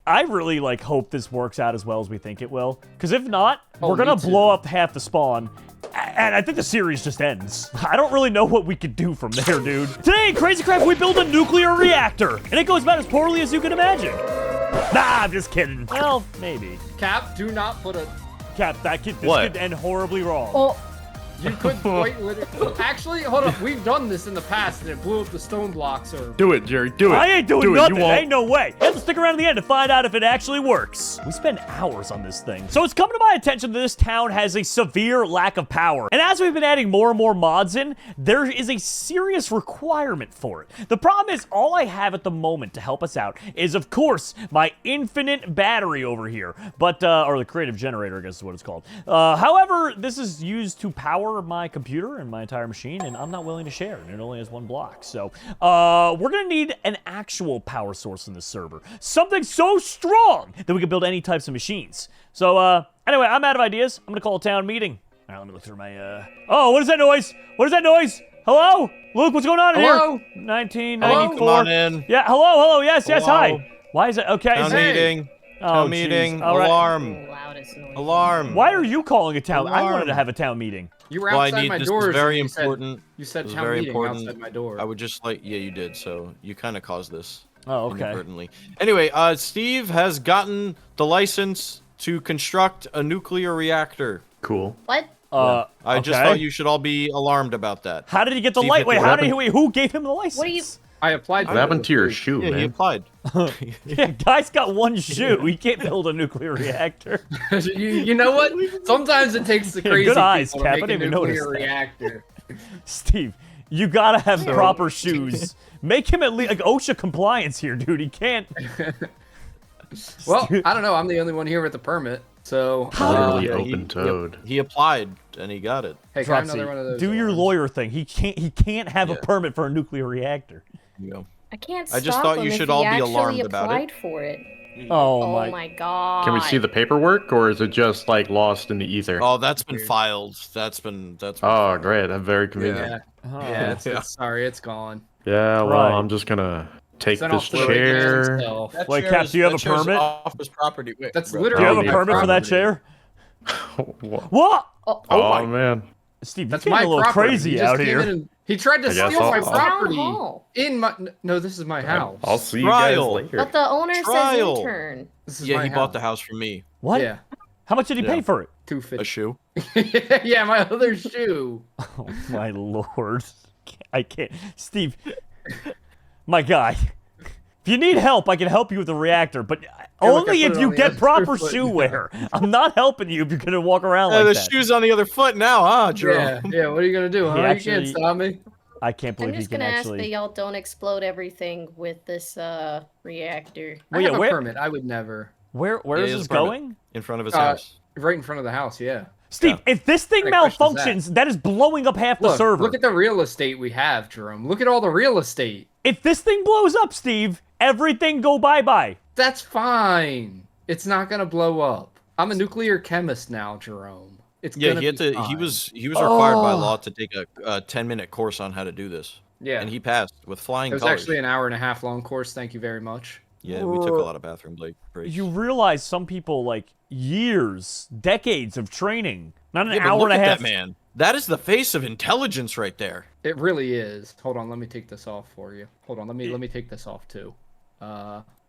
I really, like, hope this works out as well as we think it will. Because if not, we're gonna blow up half the spawn. And I think the series just ends. I don't really know what we could do from there, dude. Today in Crazy Craft, we build a nuclear reactor. And it goes about as poorly as you can imagine. Nah, I'm just kidding. Well, maybe. Cap, do not put a... Cap, this could end horribly wrong. Oh. You could quite literally... Actually, hold up. We've done this in the past, and it blew up the stone blocks. Or... Do it, Jerry. Do it. I ain't doing nothing. Ain't no way. You have to stick around to the end to find out if it actually works. We spend hours on this thing. So it's come to my attention that this town has a severe lack of power. And as we've been adding more and more mods in, there is a serious requirement for it. The problem is all I have at the moment to help us out is, of course, my infinite battery over here. But, or the creative generator, I guess is what it's called. However, this is used to power my computer and my entire machine, and I'm not willing to share it. It only has one block. So, we're gonna need an actual power source in this server. Something so strong that we can build any types of machines. So, anyway, I'm out of ideas. I'm gonna call a town meeting. All right, let me look through my, Oh, what is that noise? What is that noise? Hello? Luke, what's going on in here? 1994. Hello? Come on in. Yeah, hello, yes, hello. hi. Why is it? Okay. Town meeting. Town meeting. All right. Alarm. Loudest noise. Alarm. Why are you calling a town? Alarm. I wanted to have a town meeting. You were outside my doors. This is very and important. You said This is town very meeting important. outside my door. I would just like, yeah, you did. So you kind of caused this. Oh, okay. Inadvertently. Anyway, Steve has gotten the license to construct a nuclear reactor. Cool. What? I just thought you should all be alarmed about that. How did he get the Steve light? Wait, who gave him the license? What are you? I applied. What happened to your shoe, Yeah, man? he applied. Yeah, guy's got one shoe. He can't build a nuclear reactor. you know what? Sometimes it takes the crazy Good eyes, people Cap. to I make a didn't even nuclear notice that. reactor. Steve, you gotta have proper shoes. Make him at least like OSHA compliance here, dude. He can't. Well, I don't know. I'm the only one here with the permit, so. Literally Yeah, open-toed. He applied and he got it. Hey, can I have Dropsy, another one of those? do your ones? lawyer thing. He can't have a permit for a nuclear reactor. You know. I can't I stop just thought him you if should he all be actually alarmed about it. applied for it. Oh, Oh my god. Can we see the paperwork, or is it just like lost in the ether? Oh, that's been filed. That's been. Oh, great. That's very convenient. Yeah, yeah. It's sorry, it's gone. Yeah, well, Right. I'm just gonna take Sent this off to the chair. himself. That Wait, chair Cap, is- do you have that a chair's permit? Office property. Wait, That's bro. literally. Do you have a my permit for that property. chair? What? What? Oh, man. Steve, That's you're my getting a little property. crazy He just out came here. in and- he tried to I guess steal my I'll- property Town hall. in my. No, this is my house. I'll see you Trial. guys later. But the owner says Trial. intern. This is Yeah, my he house. bought the house from me. What? Yeah, How much did he pay Yeah. for it? A $250. shoe. Yeah, my other shoe. Oh my lord. I can't. Steve, my guy. If you need help, I can help you with the reactor, but look, only I put if it you on the get other proper foot. shoe wear. I'm not helping you if you're gonna walk around Yeah, like the that. shoe's on the other foot now, huh, Jerome? Yeah, what are you gonna do? Huh? actually- You can't stop me. I can't believe I'm he just can gonna ask that actually. y'all don't explode everything with this reactor. Well, I yeah, have where- a permit. I would never. Where Yeah, is he has this a permit. going? In front of his house. Right in front of the house. Yeah. Steve, if this thing What kind of question malfunctions, that is blowing up half the server. Look at the real estate we have, Jerome. Look at all the real estate. If this thing blows up, Steve, everything go bye-bye. That's fine. It's not gonna blow up. I'm a nuclear chemist now, Jerome. It's Yeah, gonna he had be to. He fine. was required by Oh. law to take a 10-minute course on how to do this. Yeah. And he passed with flying It was colors. actually an hour-and-a-half long course. Thank you very much. Yeah, we took a lot of bathroom breaks. You realize some people, like, years, decades of training. Not an Yeah, but hour look and a at half. that man. That is the face of intelligence right there. It really is. Hold on, let me take this off for you. Hold on, let me take this off too.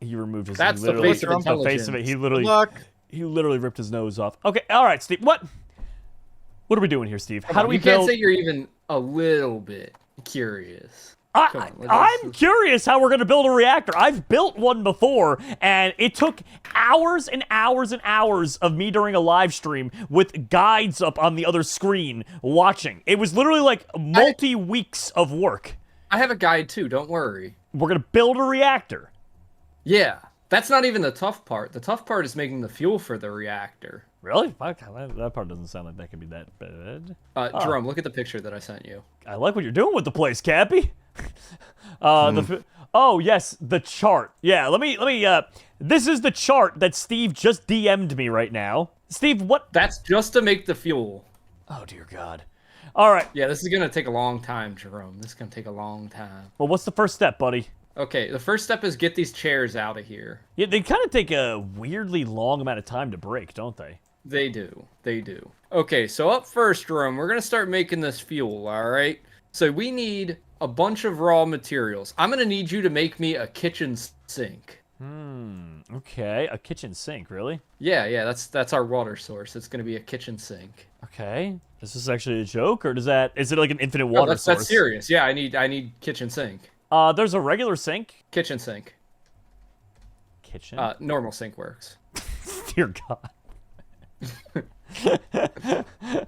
He removed his. That's he the literally- face of the face of it. He Good luck. literally ripped his nose off. Okay, all right, Steve. What are we doing here, Steve? How do we You can't build? say you're even a little bit curious. Come on, I'm curious how we're going to build a reactor. I've built one before, and it took hours and hours and hours of me during a live stream with guides up on the other screen watching. It was literally like multi-weeks of work. I have a guide too, don't worry. We're going to build a reactor. Yeah, that's not even the tough part. The tough part is making the fuel for the reactor. Really? Fuck, that part doesn't sound like that could be that bad. Jerome, look at the picture that I sent you. I like what you're doing with the place, Cappy. Oh yes, the chart. Yeah, let me. This is the chart that Steve just DM'd me right now. Steve, what? That's just to make the fuel. Oh dear God. All right. Yeah, this is gonna take a long time, Jerome. This is gonna take a long time. Well, what's the first step, buddy? Okay, the first step is get these chairs out of here. Yeah, they kind of take a weirdly long amount of time to break, don't they? They do. They do. Okay, so up first, Jerome, we're going to start making this fuel, all right? So we need a bunch of raw materials. I'm going to need you to make me a kitchen sink. Okay, a kitchen sink, really? Yeah, that's our water source. It's going to be a kitchen sink. Okay. Is this actually a joke, or is it like an infinite water source? That's serious. Yeah, I need kitchen sink. There's a regular sink. Kitchen sink. Kitchen? Normal sink works. Dear God.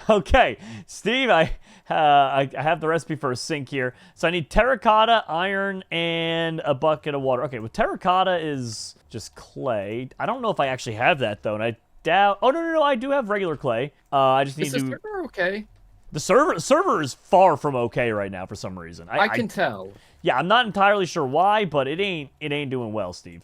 Okay, Steve, I have the recipe for a sink here. So I need terracotta, iron, and a bucket of water. Okay, well, terracotta is just clay. I don't know if I actually have that, though, and I doubt... Oh, no, I do have regular clay. I just need Is to... the server okay? The server is far from okay right now for some reason. I can tell. Yeah, I'm not entirely sure why, but it ain't doing well, Steve.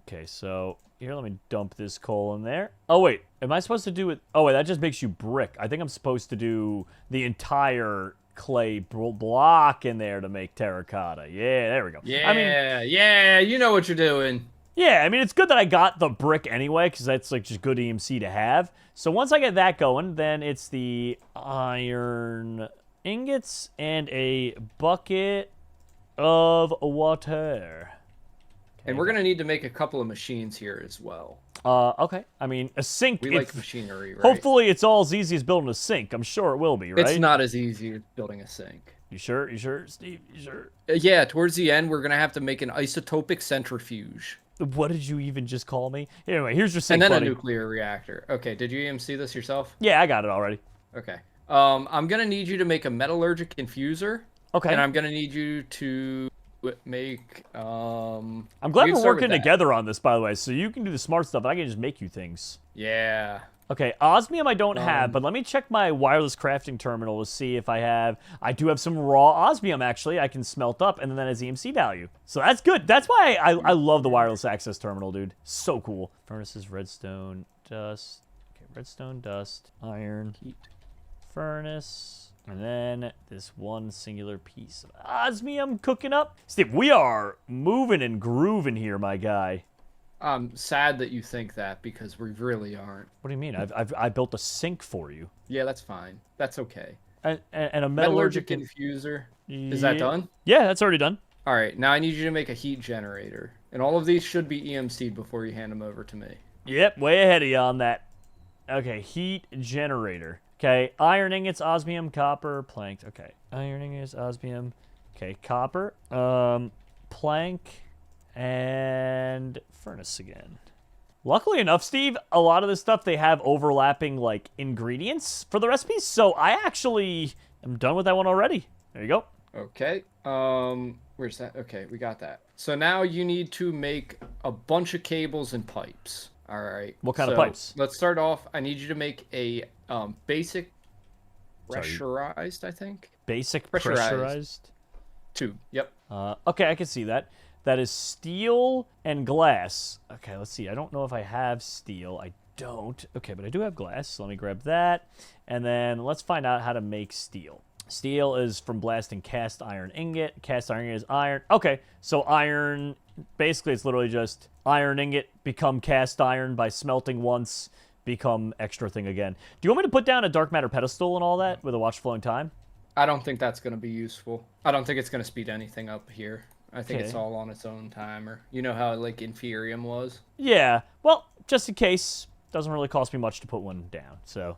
Okay, so... Here, let me dump this coal in there. Oh, wait. Am I supposed to do it? Oh, wait. That just makes you brick. I think I'm supposed to do the entire clay block in there to make terracotta. Yeah, there we go. Yeah, you know what you're doing. Yeah, I mean, it's good that I got the brick anyway, because that's, like, just good EMC to have. So once I get that going, then it's the iron ingots and a bucket of water. And we're going to need to make a couple of machines here as well. Okay. I mean, a sink... We like machinery, right? Hopefully it's all as easy as building a sink. I'm sure it will be, right? It's not as easy as building a sink. You sure? You sure, Steve? You sure? Yeah, towards the end, we're going to have to make an isotopic centrifuge. What did you even just call me? Anyway, here's your sink, And then buddy. a nuclear reactor. Okay, did you EMC this yourself? Yeah, I got it already. Okay. I'm going to need you to make a metallurgic infuser. Okay. And I'm going to need you to... make I'm glad we're working together on this, by the way, so you can do the smart stuff and I can just make you things. Yeah. Okay, osmium I don't have, but let me check my wireless crafting terminal to see if I do have some raw osmium, actually, I can smelt up, and then that has EMC value. So that's good. That's why I love the wireless access terminal, dude. So cool. Furnaces, redstone, dust. Okay, redstone, dust, iron, heat, furnace. And then this one singular piece of osmium cooking up. Steve, we are moving and grooving here, my guy. I'm sad that you think that because we really aren't. What do you mean? I built a sink for you. Yeah, that's fine. That's okay. And a metallurgic infuser. Is that done? Yeah, that's already done. All right, now I need you to make a heat generator. And all of these should be EMC'd before you hand them over to me. Yep, way ahead of you on that. Okay, heat generator. Okay, iron ingots, osmium, copper, plank. Okay, iron ingots, osmium. Okay, copper, plank, and furnace again. Luckily enough, Steve, a lot of this stuff, they have overlapping, like, ingredients for the recipes, so I actually am done with that one already. There you go. Okay, where's that? Okay, we got that. So now you need to make a bunch of cables and pipes. All right. What kind of pipes? Let's start off. I need you to make a basic pressurized, I think. Basic pressurized? Tube. Yep. Okay, I can see that. That is steel and glass. Okay, let's see. I don't know if I have steel. I don't. Okay, but I do have glass. So let me grab that. And then let's find out how to make steel. Steel is from blasting cast iron ingot. Cast iron ingot is iron. Okay, so iron, basically it's literally just iron ingot become cast iron by smelting once, become extra thing again. Do you want me to put down a dark matter pedestal and all that with a watch flowing time? I don't think that's going to be useful. I don't think it's going to speed anything up here. I think Okay. it's all on its own timer. You know how, like, Inferium was? Yeah, well, just in case. Doesn't really cost me much to put one down, so.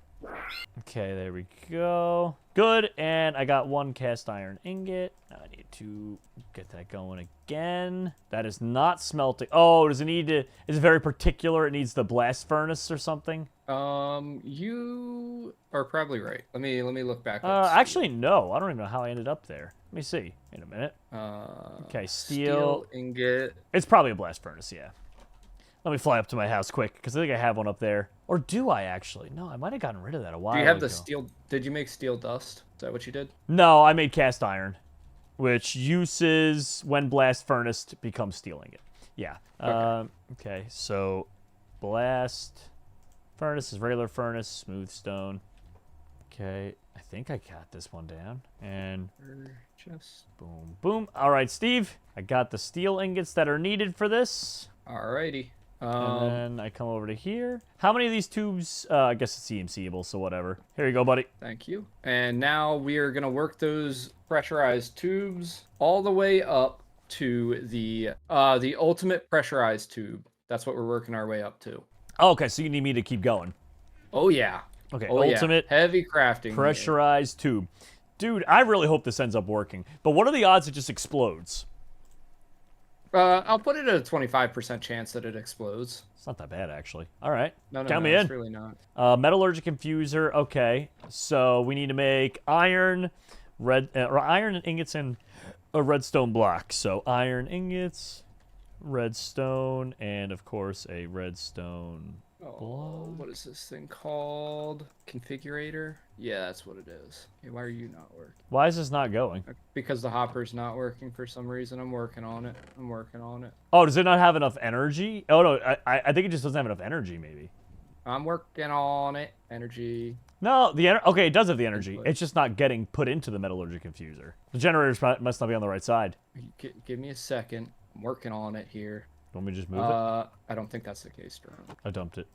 Okay, there we go. Good, and I got one cast iron ingot. Now I need to get that going again. That is not smelting. Oh, does it need to, is it very particular? It needs the blast furnace or something? You are probably right. Let me look back. Actually, no. I don't even know how I ended up there. Let me see. In a minute. Okay, steel. Ingot. It's probably a blast furnace, yeah. Let me fly up to my house quick, because I think I have one up there. Or do I actually? No, I might have gotten rid of that a while ago. Do you have the steel? Did you make steel dust? Is that what you did? No, I made cast iron, which uses when blast furnace becomes steel ingot. Yeah. Okay, so blast furnace is regular furnace, smooth stone. Okay, I think I got this one down. And Just boom, boom. All right, Steve. I got the steel ingots that are needed for this. alrighty. And then I come over to here. How many of these tubes? I guess it's CMC-able, so whatever. Here you go, buddy. Thank you. And now we are gonna work those pressurized tubes all the way up to the ultimate pressurized tube. That's what we're working our way up to. Oh, okay, so you need me to keep going. Oh yeah. Okay, Oh, ultimate yeah. Heavy crafting. here. pressurized tube. Dude, I really hope this ends up working. But what are the odds it just explodes? I'll put it at a 25% chance that it explodes. It's not that bad, actually. All right. No, Count me it's in. really not. Metallurgic infuser. Okay. So we need to make iron, iron and ingots and a redstone block. So iron ingots, redstone, and of course a redstone block. What is this thing called? Configurator? Yeah, that's what it is. Hey, why are you not working? Why is this not going? Because the hopper's not working for some reason. I'm working on it. Oh, does it not have enough energy? Oh, no. I think it just doesn't have enough energy, maybe. I'm working on it. Energy. No, okay, it does have the energy. It's just not getting put into the metallurgic infuser. The generators must not be on the right side. Give me a second. I'm working on it here. You want me to just move it? I don't think that's the case, Jerome. I dumped it.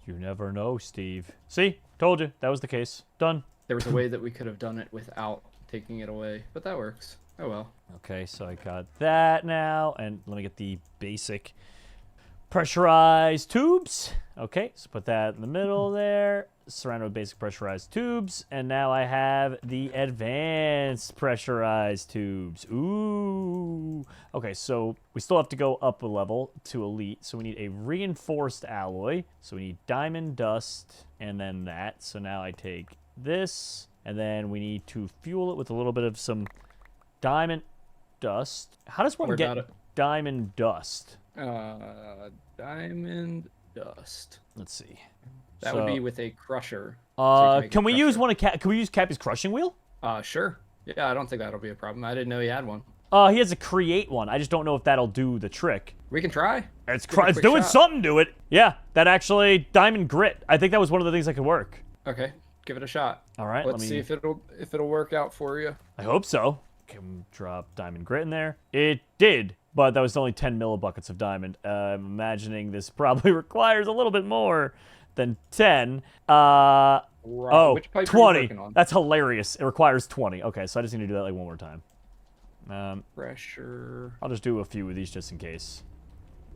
You never know, Steve. See? Told you. That was the case. Done. There was a way that we could have done it without taking it away, but that works. Oh well. Okay, so I got that now. And let me get the basic pressurized tubes. Okay, so put that in the middle there. Surrounded with basic pressurized tubes. And now I have the advanced pressurized tubes. Ooh. Okay, so we still have to go up a level to elite. So we need a reinforced alloy. So we need diamond dust and then that. So now I take this. And then we need to fuel it with a little bit of some diamond dust. How does one get diamond dust? Diamond dust. Let's see. That would be with a crusher. Can we use can we use Cappy's crushing wheel? Sure. Yeah, I don't think that'll be a problem. I didn't know he had one. He has a create one. I just don't know if that'll do the trick. We can try. It's doing something to it. Yeah, that actually diamond grit. I think that was one of the things that could work. Okay, give it a shot. All right, Let's see if it'll work out for you. I hope so. Can we drop diamond grit in there? It did, but that was only 10 millibuckets of diamond. I'm imagining this probably requires a little bit more than 10. Right. Oh, Which pipe 20. are you working on? That's hilarious. It requires 20. Okay, so I just need to do that like one more time. Pressure. I'll just do a few of these just in case.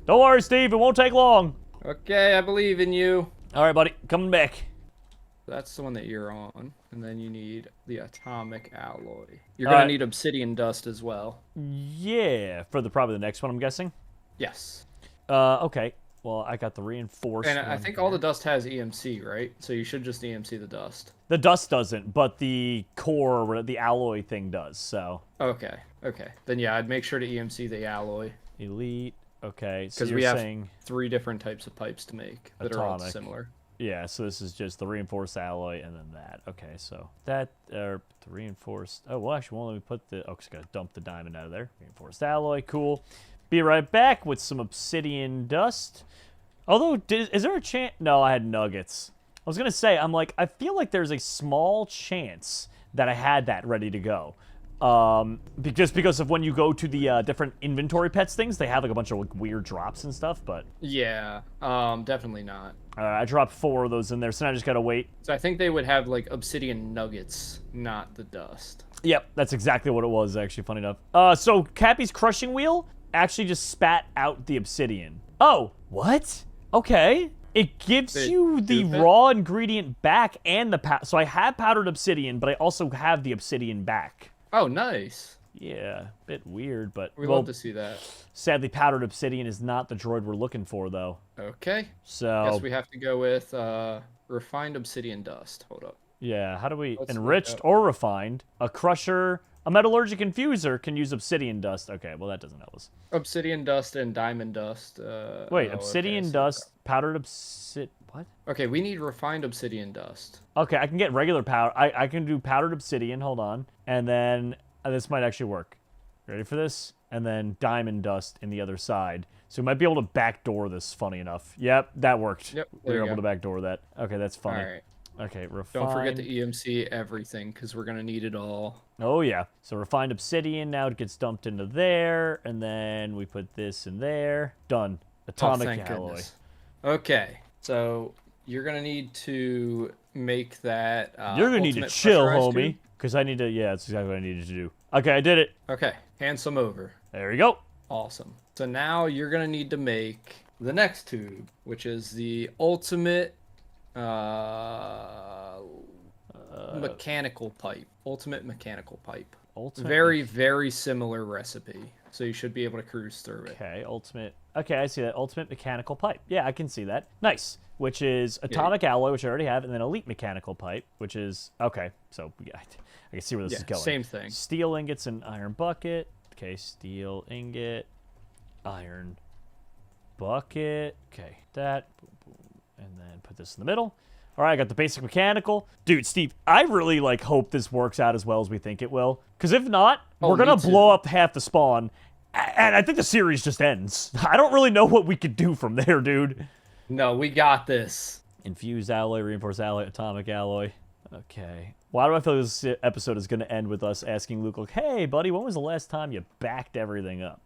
Don't worry, Steve. It won't take long. Okay, I believe in you. All right, buddy. Coming back. That's the one that you're on. And then you need the atomic alloy. You're going to need obsidian dust as well. Yeah, for probably the next one, I'm guessing. Yes. Okay. Well, I got the reinforced And one I think here. all the dust has EMC, right? So you should just EMC the dust. The dust doesn't, but the core, the alloy thing does, so. Okay. Then yeah, I'd make sure to EMC the alloy. Elite. Okay, so Because you're we have saying 3 different types of pipes to make that are all Atomic. similar. yeah, so this is just the reinforced alloy and then that. Okay, so that, the reinforced, oh, well, actually, let me put the, oh, just gotta dump the diamond out of there. Reinforced alloy, cool. Be right back with some obsidian dust. Although, is there a chance? No, I had nuggets. I was gonna say, I feel like there's a small chance that I had that ready to go. Just because of when you go to the different inventory pets things, they have like a bunch of like, weird drops and stuff, but... Yeah, definitely not. I dropped 4 of those in there, so now I just gotta wait. So I think they would have like obsidian nuggets, not the dust. Yep, that's exactly what it was, actually, funny enough. So Cappy's crushing wheel actually just spat out the obsidian. Oh, what? Okay. It gives you the raw ingredient back and the so I have powdered obsidian, but I also have the obsidian back. Oh, nice. Yeah, bit weird, but We love to see that. Sadly, powdered obsidian is not the droid we're looking for, though. Okay. So Guess we have to go with refined obsidian dust. Hold up. yeah, how do we Let's enriched look up. or refined? A crusher, a metallurgic infuser can use obsidian dust. Okay, well that doesn't help us. Obsidian dust and diamond dust. Wait, oh, obsidian okay, so- dust, powdered what? Okay, we need refined obsidian dust. Okay, I can get regular powder. I can do powdered obsidian. Hold on, and then this might actually work. Ready for this? And then diamond dust in the other side. So we might be able to backdoor this. Funny enough. Yep, that worked. Yep, We there were you able go. to backdoor that. Okay, that's funny. All right. Okay, refine. Don't forget to EMC everything, because we're going to need it all. Oh, yeah. So refined obsidian now gets dumped into there, and then we put this in there. Done. Atomic thank alloy. goodness. Okay, so you're going to need to make that You're going to need to ultimate chill, pressurized homie. tube. Because I need to, yeah, that's exactly what I needed to do. Okay, I did it. Okay, hand some over. There we go. Awesome. So now you're going to need to make the next tube, which is the ultimate mechanical pipe. Ultimate mechanical pipe. Ultimate. Very, very similar recipe. So you should be able to cruise through it. Okay, ultimate. Okay, I see that. Ultimate mechanical pipe. Yeah, I can see that. Nice. Which is atomic alloy, which I already have, and then elite mechanical pipe, which is okay. So yeah, I can see where this is going. Same thing. Steel ingots and iron bucket. Okay, steel ingot, iron bucket. Okay, that. Boom, boom, and then put this in the middle. All right, I got the basic mechanical. Dude, Steve, I really hope this works out as well as we think it will. Because if not, we're going to blow up half the spawn. And I think the series just ends. I don't really know what we could do from there, dude. No, we got this. Infused alloy, reinforced alloy, atomic alloy. Okay. Why do I feel this episode is going to end with us asking Luke, like, hey, buddy, when was the last time you backed everything up?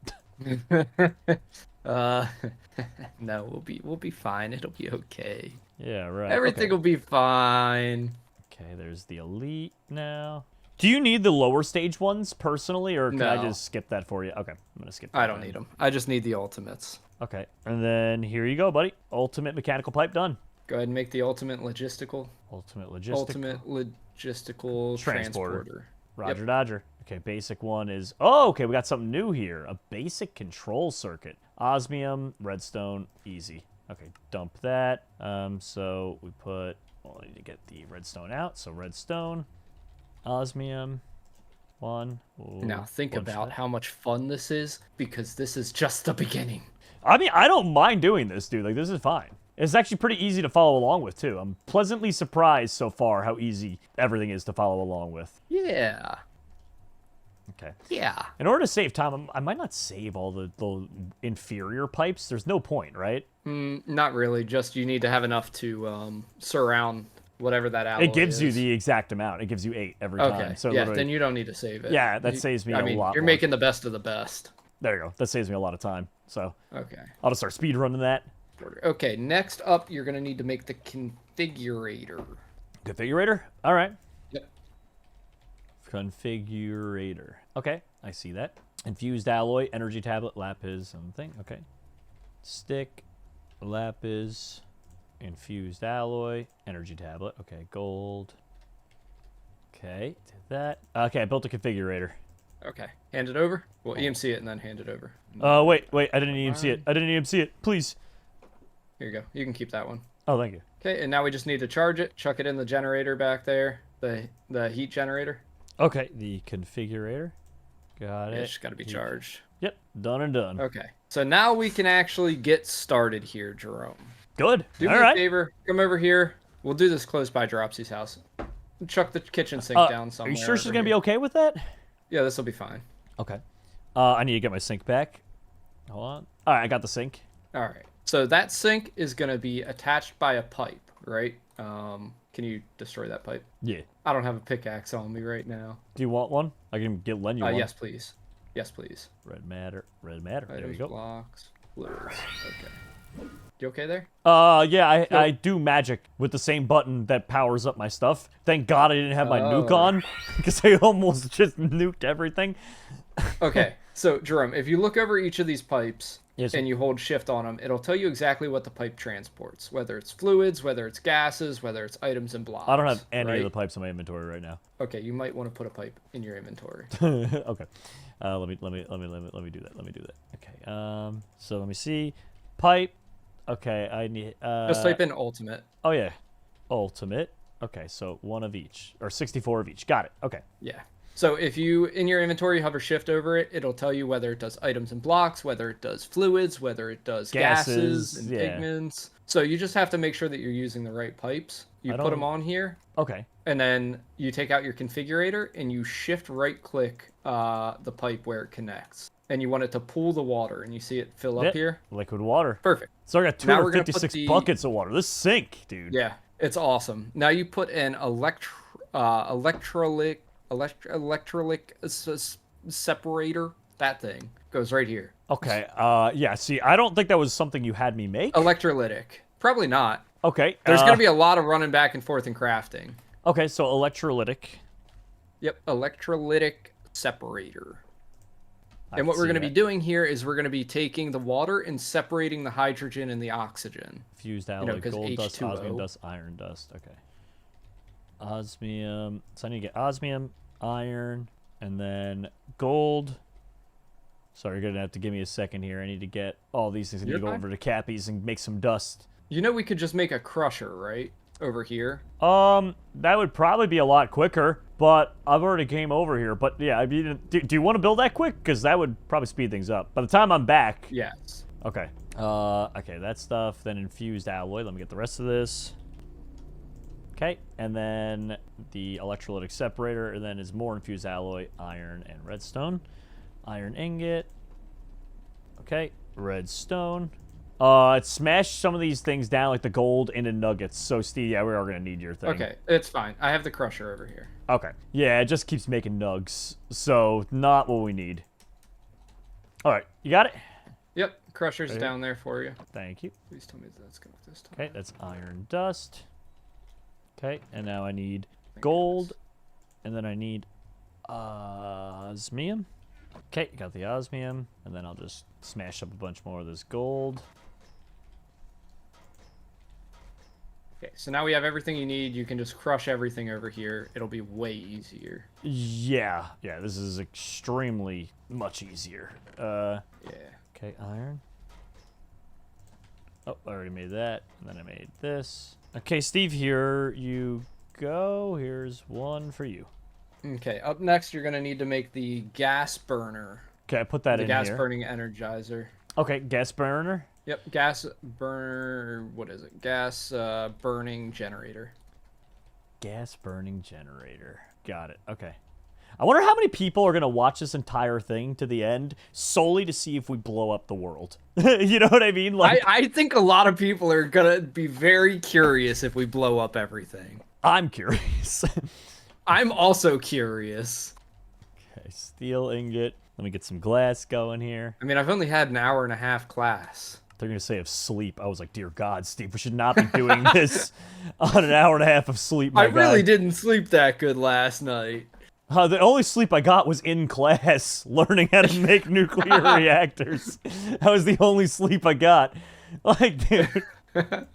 No, we'll be fine. It'll be okay. Yeah, right. Everything will be fine. Okay, there's the elite now. Do you need the lower stage ones personally, or can I No. just skip that for you? Okay, I'm going to skip that. I don't need them. I just need the ultimates. Okay, and then here you go, buddy. Ultimate mechanical pipe done. Go ahead and make the ultimate logistical. Ultimate logistical. Ultimate logistical transporter. Roger, Yep. Dodger. Okay, basic one is... Oh, okay, we got something new here. A basic control circuit. Osmium, redstone, easy. Okay, dump that. So we put... Well, I need to get the redstone out. So redstone, osmium, one. Ooh, Now think bunch of about that. how much fun this is, because this is just the beginning. I mean, I don't mind doing this, dude. This is fine. It's actually pretty easy to follow along with, too. I'm pleasantly surprised so far how easy everything is to follow along with. Yeah. Okay. Yeah. In order to save time, I might not save all the inferior pipes. There's no point, right? Not really. Just you need to have enough to surround whatever that alloy It gives you is. the exact amount. It gives you 8 every Okay. time. So yeah, literally- then you don't need to save it. Yeah, that saves me I a mean, lot you're more. making the best of the best. There you go. That saves me a lot of time. So Okay. I'll just start speed running that. Okay, next up, you're going to need to make the configurator. Configurator? All right. Yep. Configurator. Okay, I see that. Infused alloy, energy tablet, lapis, something. Okay. Stick, lapis, infused alloy, energy tablet. Okay, gold. Okay, did that. Okay, I built a configurator. Okay, hand it over. Well, EMC it and then hand it over. Wait, I didn't EMC it. I didn't EMC it. Please. Here you go. You can keep that one. Oh, thank you. Okay, and now we just need to charge it. Chuck it in the generator back there. The heat generator. Okay, the configurator. Got it. It's just got to be charged. Yep, done and done. Okay, so now we can actually get started here, Jerome. Good. Do All me right. a favor. Come over here. We'll do this close by Dropsy's house. Chuck the kitchen sink down Are somewhere. you sure she's over gonna be here. okay with that? Yeah, this will be fine. Okay. I need to get my sink back. Hold on. All right, I got the sink. All right. So that sink is going to be attached by a pipe, right? Can you destroy that pipe? Yeah. I don't have a pickaxe on me right now. Do you want one? I can lend you one. Yes, please. Yes, please. Red matter. Red matter. There you Items, go. blocks, fluids. Okay. You okay there? Yeah, I do magic with the same button that powers up my stuff. Thank God I didn't have my nuke Oh. on, because I almost just nuked everything. Okay. So, Jerome, if you look over each of these pipes Yes, sir. and you hold shift on them, it'll tell you exactly what the pipe transports, whether it's fluids, whether it's gases, whether it's items and blocks. I don't have any right? of the pipes in my inventory right now. Okay, you might want to put a pipe in your inventory. Okay. Let me do that. Let me do that. Okay. So let me see. Pipe. Okay, I need Just type in ultimate. Oh yeah. Ultimate. Okay, so one of each. Or 64 of each. Got it. Okay. Yeah. So if you, in your inventory, hover shift over it, it'll tell you whether it does items and blocks, whether it does fluids, whether it does gases and yeah. pigments. So you just have to make sure that you're using the right pipes. You I put don't- them on here, Okay. and then you take out your configurator, and you shift right click the pipe where it connects. And you want it to pool the water, and you see it fill up Yep. here. Liquid water. Perfect. So I got Now we're gonna put 256 the- buckets of water. This sink, dude. Yeah. It's awesome. Now you put an electrolytic separator. That thing goes right here. Okay, yeah, see, I don't think that was something you had me make. Electrolytic. Probably not. Okay. There's going to be a lot of running back and forth and crafting. Okay, so electrolytic. Yep, electrolytic separator. And what I we're see going to be that. doing here is we're going to be taking the water and separating the hydrogen and the oxygen. Fused alloy, 'cause gold dust, H2O. osmium dust, iron dust. Okay. Osmium. So I need to get osmium, iron, and then gold. Sorry, you're gonna have to give me a second here. I need to get all these things. I need You're to go fine. over to Cappy's and make some dust. You know we could just make a crusher, right? Over here. That would probably be a lot quicker, but I've already came over here. But yeah, I mean, do you want to build that quick? Because that would probably speed things up. By the time I'm back. Yes. Okay. Okay, that stuff. Then infused alloy. Let me get the rest of this. Okay, and then the electrolytic separator, and then is more infused alloy, iron, and redstone. Iron ingot. Okay, redstone. Smash some of these things down, like the gold, into nuggets. So, Steve, yeah, we are gonna need your thing. Okay, it's fine. I have the crusher over here. Okay. Yeah, it just keeps making nugs. So, not what we need. Alright, you got it? Yep, crusher's Right here. down there for you. Thank you. Please tell me that's going to this time. Okay, that's iron dust. Okay, and now I need gold. And then I need osmium. Okay, got the osmium. And then I'll just smash up a bunch more of this gold. Okay, so now we have everything you need. You can just crush everything over here. It'll be way easier. Yeah, this is extremely much easier. Yeah. Okay, iron. Oh, I already made that. And then I made this. Okay, Steve, here you go. Here's one for you. Okay, up next you're going to need to make the gas burner. Okay, I put that The in gas here. burning energizer. Okay, gas burner. Yep, gas burner. What is it? Gas burning generator. Gas burning generator. Got it. Okay. I wonder how many people are going to watch this entire thing to the end solely to see if we blow up the world. You know what I mean? Like, I think a lot of people are going to be very curious if we blow up everything. I'm curious. I'm also curious. Okay, steel ingot. Let me get some glass going here. I mean, I've only had an hour and a half class. They're going to say of sleep. I was like, dear God, Steve, we should not be doing this on an hour and a half of sleep, my I really guy. didn't sleep that good last night. The only sleep I got was in class, learning how to make nuclear reactors. That was the only sleep I got. Like, dude. There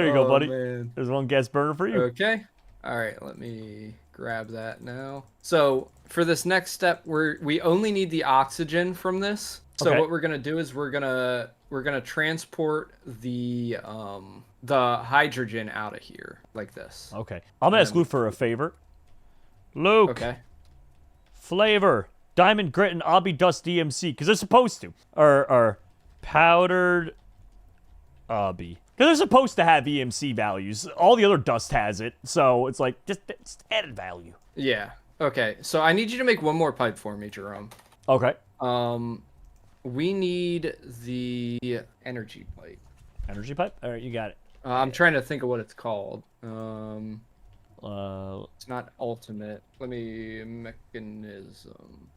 you go, buddy. Man. There's one gas burner for you. Okay. All right, let me grab that now. So for this next step, we only need the oxygen from this. So Okay. what we're gonna do is we're gonna transport the hydrogen out of here like this. Okay. I'm going to ask Luke for a favor. Luke, Okay. flavor, diamond grit and obby dust DMC, because they're supposed to. Or powdered obby. Because they're supposed to have EMC values. All the other dust has it, so it's like, just added value. Yeah. Okay. So I need you to make one more pipe for me, Jerome. Okay. We need the energy pipe. Energy pipe? All right, you got it. I'm trying to think of what it's called. Uh, It's not ultimate. Let me mechanism.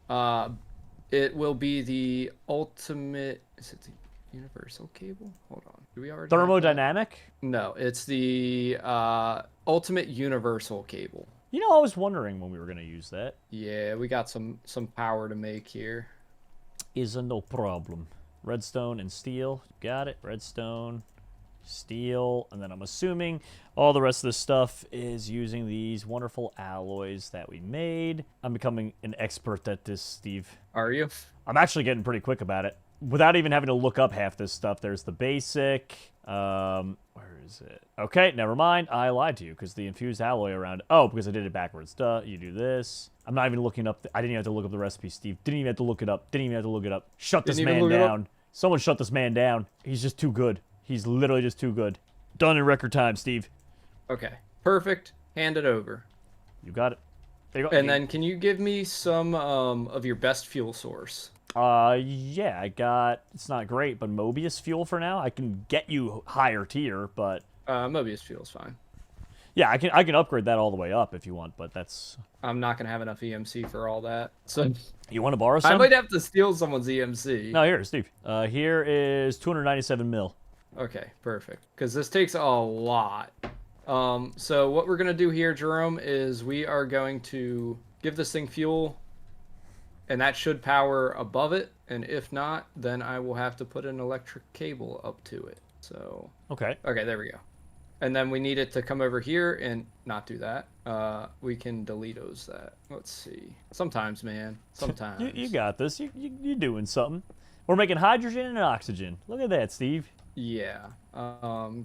It will be the ultimate. Is it the universal cable? Hold on. Do we already? have that? thermodynamic? No, it's the ultimate universal cable. You know, I was wondering when we were going to use that. Yeah, we got some power to make here. Is a no problem. Redstone and steel. Got it. Redstone, steel, and then I'm assuming all the rest of this stuff is using these wonderful alloys that we made. I'm becoming an expert at this, Steve. Are you? I'm actually getting pretty quick about it. Without even having to look up half this stuff. There's the basic. Where is it? Okay, never mind. I lied to you because the infused alloy around. Oh, because I did it backwards. Duh. You do this. I'm not even looking up. I didn't even have to look up the recipe, Steve. Didn't even have to look it up. Didn't even have to look it up. Shut this Didn't even man look it up? down. Someone shut this man down. He's just too good. He's literally just too good. Done in record time, Steve. Okay. Perfect. Hand it over. You got it. There you go. And then can you give me some of your best fuel source? Yeah, I got, it's not great, but Mobius fuel for now. I can get you higher tier, but Mobius fuel's fine. Yeah, I can upgrade that all the way up if you want, but that's... I'm not gonna have enough EMC for all that. So You want to borrow some? I might have to steal someone's EMC. No, here, Steve. Here is 297 mil. Okay, perfect. Because this takes a lot. So what we're gonna do here, Jerome, is we are going to give this thing fuel, and that should power above it. And if not, then I will have to put an electric cable up to it. So Okay. okay, there we go. And then we need it to come over here and not do that. We can delete that. Let's see. Sometimes, man. Sometimes. You got this. You're doing something. We're making hydrogen and oxygen. Look at that, Steve. Yeah.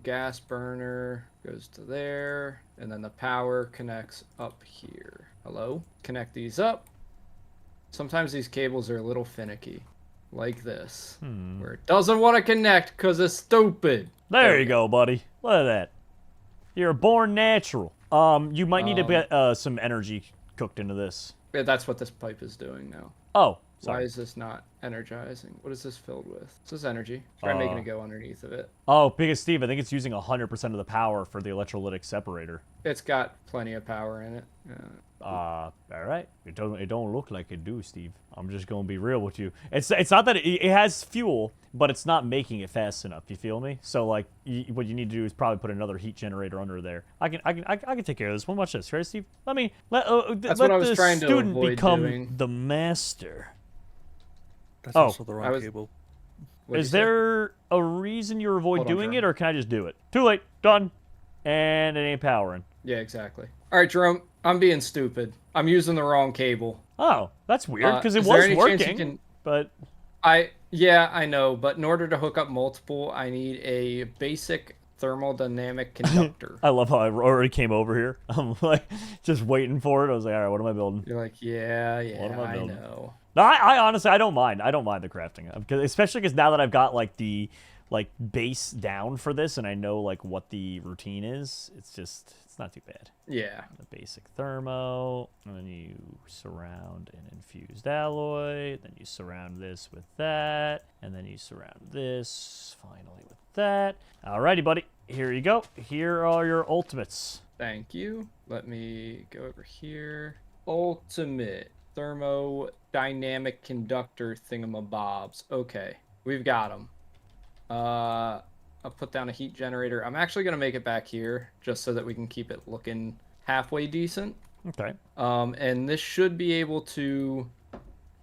Gas burner goes to there, and then the power connects up here. Hello? Connect these up. Sometimes these cables are a little finicky, like this, where it doesn't want to connect because it's stupid. There you go, buddy. Look at that. You're born natural. You might need to get some energy cooked into this. Yeah, that's what this pipe is doing now. Oh, Why sorry. is this not energizing? What is this filled with? This is energy. Try making it go underneath of it. Oh, because Steve, I think it's using 100% of the power for the electrolytic separator. It's got plenty of power in it. All right. It don't look like it do, Steve. I'm just gonna be real with you. It's not that it has fuel, but it's not making it fast enough. You feel me? So like, what you need to do is probably put another heat generator under there. I can take care of this one. Watch this, right, Steve? Let That's what I was the trying to student avoid become doing. the master. That's Oh, also the wrong cable. What'd Is you say? there a reason you avoid Hold on, doing Jerome. it, or can I just do it? Too late. Done. And it ain't powering. Yeah, exactly. All right, Jerome. I'm being stupid. I'm using the wrong cable. Oh, that's weird because it is there was any chance you working. can- But Yeah, I know, but in order to hook up multiple, I need a basic thermodynamic conductor. I love how I already came over here. I'm like just waiting for it. I was like, all right, what am I building? You're like, yeah, What am I I building? know. No, I honestly I don't mind. I don't mind the crafting, especially because now that I've got like the base down for this, and I know like what the routine is. It's not too bad. Yeah. The basic thermo, and then you surround an infused alloy, then you surround this with that, and then you surround this finally with that. Alrighty, buddy. Here you go. Here are your ultimates. Thank you. Let me go over here. Ultimate thermodynamic conductor thingamabobs. Okay, we've got them. I'll put down a heat generator. I'm actually going to make it back here just so that we can keep it looking halfway decent. Okay. And this should be able to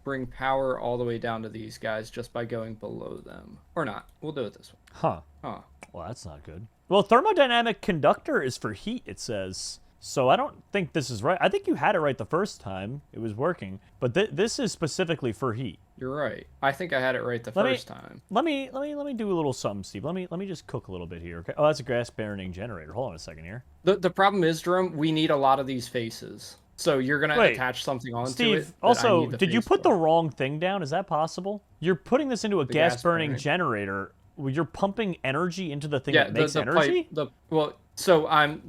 bring power all the way down to these guys just by going below them. Or not. We'll do it this way. Huh. Huh. Well, that's not good. Well, thermodynamic conductor is for heat, it says. So I don't think this is right. I think you had it right the first time. It was working. But this is specifically for heat. You're right. I think I had it right the first time. Let me do a little something, Steve. Let me just cook a little bit here. Okay. Oh, that's a gas burning generator. Hold on a second here. The problem is, Jerome, we need a lot of these faces. So you're going to Wait, attach something onto it. Steve, that I also, need the did you face put the for. wung thing down? Is that possible? You're putting this into a The gas gas burning burning. generator. You're pumping energy into the thing Yeah, that makes the energy? pipe,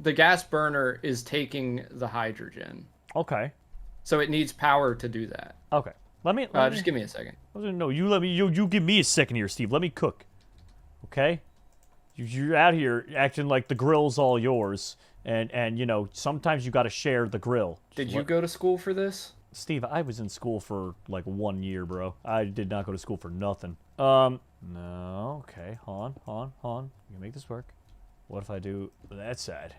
the gas burner is taking the hydrogen. Okay. So it needs power to do that. Okay. Let me Just give me a second. No, you give me a second here, Steve. Let me cook. Okay? You're out here acting like the grill's all yours, and you know, sometimes you got to share the grill. Did you go to school for this? Steve, I was in school for like 1 year, bro. I did not go to school for nothing. No. Okay. Hold on. You can make this work. What if I do that side?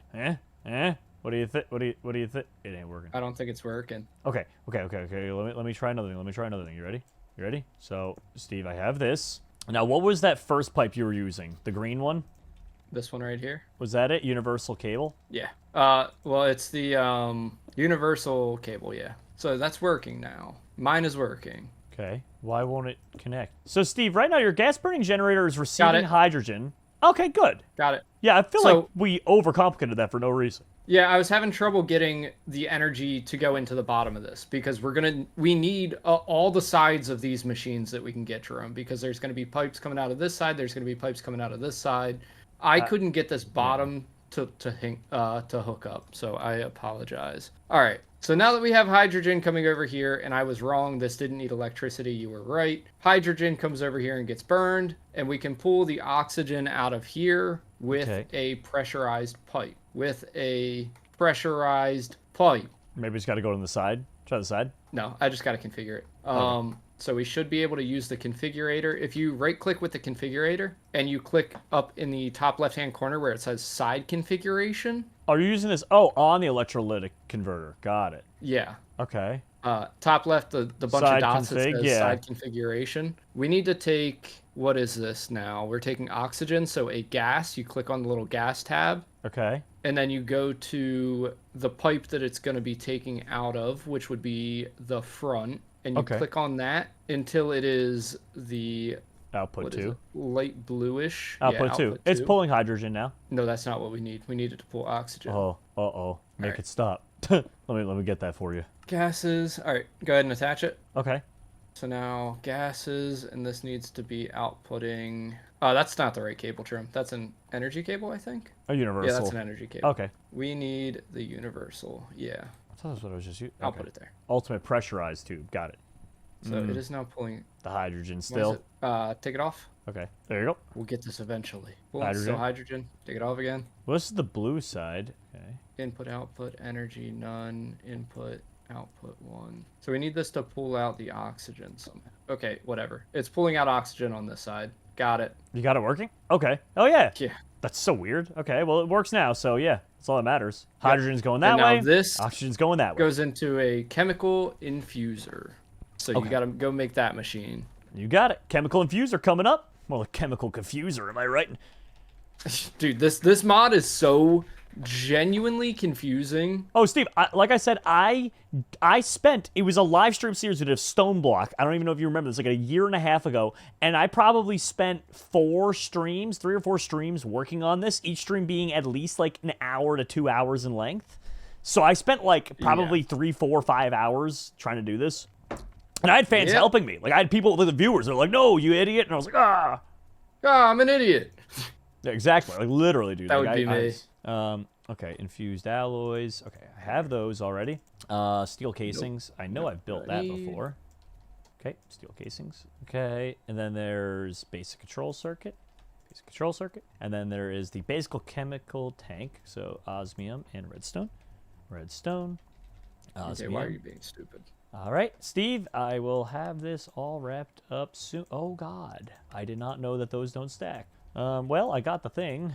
What do you think? What do you think? It ain't working. I don't think it's working. Okay. Let me try another thing. You ready? So, Steve, I have this. Now, what was that first pipe you were using? The green one? This one right here? Was that it? Universal cable? Yeah. Well, it's the universal cable, yeah. So that's working now. Mine is working. Okay. Why won't it connect? So, Steve, right now your gas burning generator is receiving it. hydrogen. Okay, good. Got it. Yeah, I feel So- like we overcomplicated that for no reason. Yeah, I was having trouble getting the energy to go into the bottom of this because we need all the sides of these machines that we can get, Jerome, because there's going to be pipes coming out of this side, there's going to be pipes coming out of this side. I couldn't get this bottom to hook up, so I apologize. All right, So now that we have hydrogen coming over here, and I was wrong, this didn't need electricity, you were right. Hydrogen comes over here and gets burned, and we can pull the oxygen out of here with a pressurized pipe. Maybe it's got to go on the side. Try the side. No, I just got to configure it. So we should be able to use the configurator. If you right-click with the configurator, and you click up in the top left-hand corner where it says side configuration. Are you using this? Oh, on the electrolytic converter. Got it. Yeah. Okay. Top left, the bunch Side of dots that config, says side configuration. We need to take, what is this now? We're taking oxygen, so a gas. You click on the little gas tab. Okay. And then you go to the pipe that it's going to be taking out of, which would be the front. And you click on that until it is the output 2. Light bluish. Output 2. It's pulling hydrogen now. No, that's not what we need. We need it to pull oxygen. Oh, Make it stop. let me get that for you. Gases. All right, go ahead and attach it. Okay. So now gases, and this needs to be outputting. Oh, that's not the right cable trim. That's an energy cable, I think. A universal. Yeah, that's an energy cable. Okay. We need the universal. Yeah. I thought that's what I was just using. I'll put it there. Ultimate pressurized tube. Got it. So it is now pulling the hydrogen still. Take it off. Okay. There you go. We'll get this eventually. Hydrogen. Still hydrogen. Take it off again. Well, this is the blue side. Okay. Input, output, energy, none. Input, output, 1. So we need this to pull out the oxygen somehow. Okay, whatever. It's pulling out oxygen on this side. Got it. You got it working? Okay. Oh, yeah. Yeah. That's so weird. Okay, well, it works now, so yeah. That's all that matters. Hydrogen's going that and way. Now this oxygen's going that way. Goes into a chemical infuser. So you got to go make that machine. You got it. Chemical infuser coming up. Well, a chemical confuser, am I right? Dude, this mod is so genuinely confusing. Oh, Steve, like I said, I spent, it was a live stream series we did of Stone Block. I don't even know if you remember this, like a year and a half ago. And I probably spent 3 or 4 streams working on this, each stream being at least like an hour to 2 hours in length. So I spent like probably 3, 4, 5 hours trying to do this. And I had fans helping me. Like I had people, the viewers, they're like, no, you idiot. And I was like, I'm an idiot. Yeah, exactly. Like literally, dude. That like, would be me. Okay, infused alloys. Okay, I have those already. Steel casings. I know I've built that before. Okay, steel casings. Okay, and then there's basic control circuit. And then there is the basic chemical tank. So osmium and redstone. Osmium. Okay, why are you being stupid? All right, Steve, I will have this all wrapped up soon. Oh, God. I did not know that those don't stack. Well, I got the thing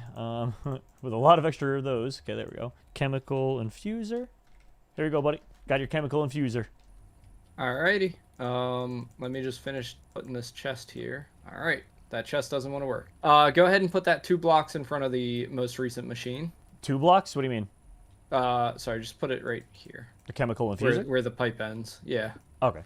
with a lot of extra of those. Okay, there we go. Chemical infuser. Here you go, buddy. Got your chemical infuser. Alrighty. Let me just finish putting this chest here. All right, that chest doesn't want to work. Go ahead and put that 2 blocks in front of the most recent machine. 2 blocks? What do you mean? Sorry, just put it right here. The chemical infuser? Where the pipe ends. Yeah. Okay.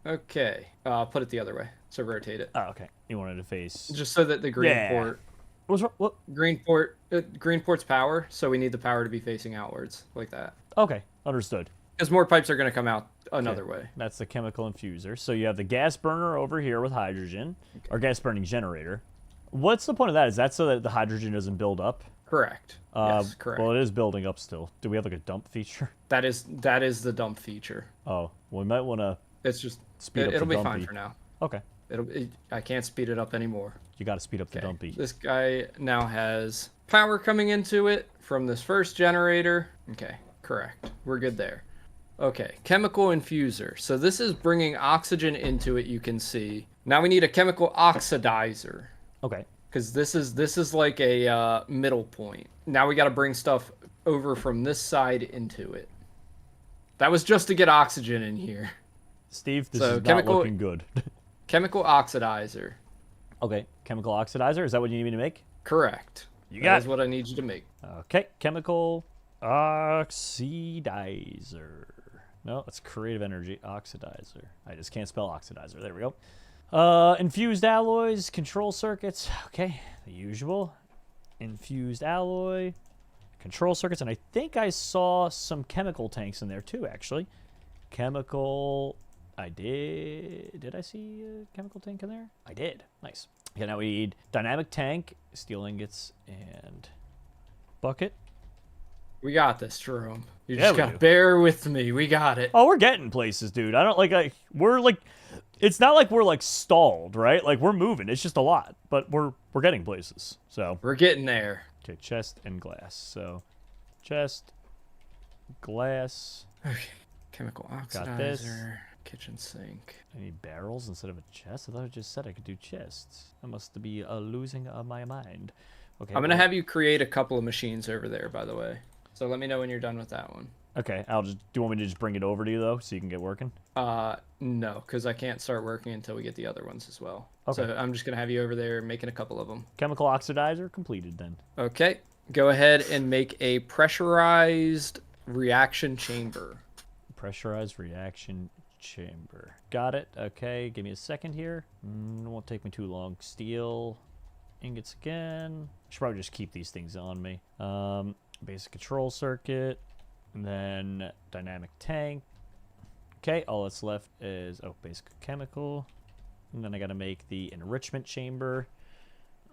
Okay. Put it the other way. So rotate it. Oh, okay. You wanted to face... Just so that the green port... What's wrong? What? Green port's power, so we need the power to be facing outwards, like that. Okay, understood. Because more pipes are going to come out another way. That's the chemical infuser. So you have the gas burner over here with hydrogen, or gas burning generator. What's the point of that? Is that so that the hydrogen doesn't build up? Correct. Yes, correct. Well, it is building up still. Do we have like a dump feature? That is the dump feature. Oh, well, we might want to. It's just speed up. It'll the be dumpy. fine for now. Okay. I can't speed it up anymore. You got to speed up the dumpy. This guy now has power coming into it from this first generator. Okay, correct. We're good there. Okay, chemical infuser. So this is bringing oxygen into it. You can see. Now we need a chemical oxidizer. Okay. Because this is like a middle point. Now we got to bring stuff over from this side into it. That was just to get oxygen in here. Steve, this is not looking good. Chemical oxidizer. Okay, chemical oxidizer. Is that what you need me to make? Correct. That is what I need you to make. Okay, chemical oxidizer. No, that's creative energy oxidizer. I just can't spell oxidizer. There we go. Infused alloys, control circuits. Okay, the usual. Infused alloy, control circuits, and I think I saw some chemical tanks in there too, actually. Chemical. I did. Did I see a chemical tank in there? I did. Nice. Okay, now we need dynamic tank, steel ingots, and bucket. We got this, Jerome. You Yeah, just we gotta do. bear with me. We got it. Oh, we're getting places, dude. I don't like. We're like, it's not like we're like stalled, right? Like we're moving. It's just a lot, but we're getting places. So We're getting there. okay, chest and glass. So chest, glass. Okay. Chemical Got this. oxidizer, kitchen sink. I need barrels instead of a chest. I thought it just said I could do chests. I must be losing my mind. Okay. I'm gonna have you create a couple of machines over there, by the way. So let me know when you're done with that one. Okay, I'll just. Do you want me to just bring it over to you though, so you can get working? No, because I can't start working until we get the other ones as well. Okay. So I'm just gonna have you over there making a couple of them. Chemical oxidizer completed then. Okay. Go ahead and make a pressurized reaction chamber. Pressurized reaction chamber. Got it. Okay, give me a second here. It won't take me too long. Steel ingots again. Should probably just keep these things on me. Basic control circuit, and then dynamic tank. Okay, all that's left is basic chemical, and then I gotta make the enrichment chamber,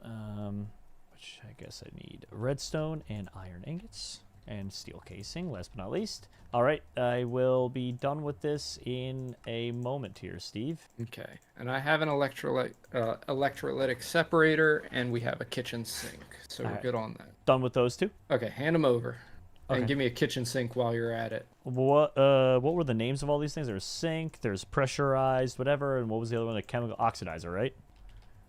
which I guess I need redstone and iron ingots and steel casing. Last but not least. All right, I will be done with this in a moment here, Steve. Okay. And I have an electrolytic separator, and we have a kitchen sink. So we're Alright. good on that. Done with those two. Okay, hand them over. Okay. And give me a kitchen sink while you're at it. What were the names of all these things? There's sink, there's pressurized, whatever, and what was the other one? The chemical oxidizer, right?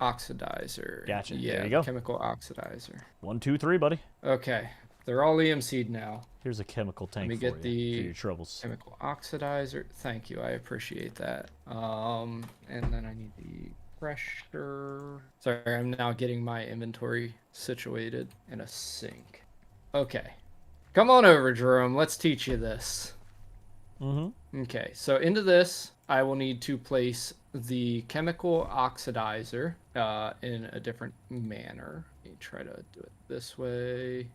Oxidizer. Gotcha. Yeah, There you go. chemical oxidizer. 1, 2, 3, buddy. Okay. They're all EMC'd now. Here's a chemical tank me for get you, the for your troubles. Chemical oxidizer. Thank you. I appreciate that. And then I need the pressure. Sorry, I'm now getting my inventory situated in a sink. Okay. Come on over, Jerome. Let's teach you this. Mm-hmm. Okay, so into this, I will need to place the chemical oxidizer in a different manner. Let me try to do it this way.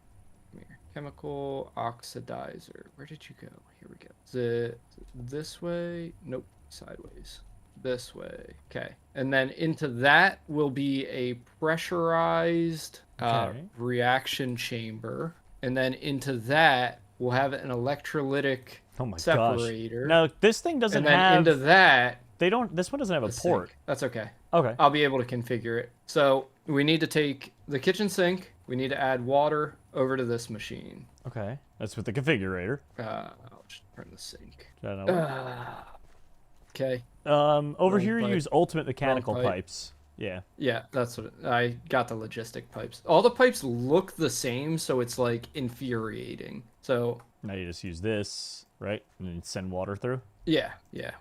Come here. Chemical oxidizer. Where did you go? Here we go. Is it this way? Nope. Sideways. This way. Okay. And then into that will be a pressurized Okay. reaction chamber. And then into that, we'll have an electrolytic Oh my separator. gosh. No, this thing doesn't And then have. into that, They don't. This one doesn't have a the port. sink. That's okay. Okay. I'll be able to configure it. So we need to take the kitchen sink. We need to add water over to this machine. Okay. That's with the configurator. I'll just turn the sink. Does that not work? Okay. Over wrong here you pipe. use ultimate mechanical pipe. pipes. Yeah. Yeah, that's what I got. The logistic pipes. All the pipes look the same, so it's like infuriating. So Now you just use this, right? And then send water through. yeah,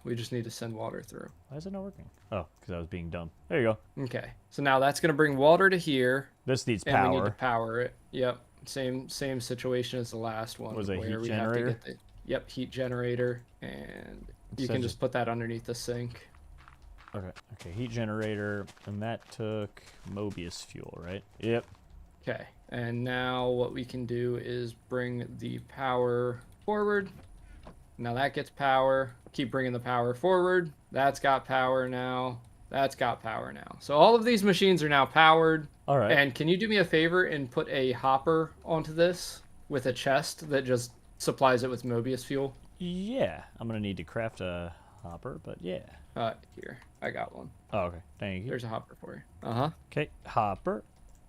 we just need to send water through. Why is it not working? Oh, because I was being dumb. There you go. Okay. So now that's gonna bring water to here, This needs and we need to power. power it. Yep. Same situation as the last one. Was it a where heat we generator? Have to get yep, heat generator, and you So can just- just put that underneath the sink. Okay, heat generator, and that took Mobius fuel, right? Yep. Okay. And now what we can do is bring the power forward. Now that gets power. Keep bringing the power forward. That's got power now. That's got power now. So all of these machines are now powered. All right. And can you do me a favor and put a hopper onto this with a chest that just supplies it with Mobius fuel? Yeah, I'm gonna need to craft a hopper, but yeah. Here. I got one. Oh, okay. Thank you. There's a hopper for you. Uh-huh. Okay, hopper,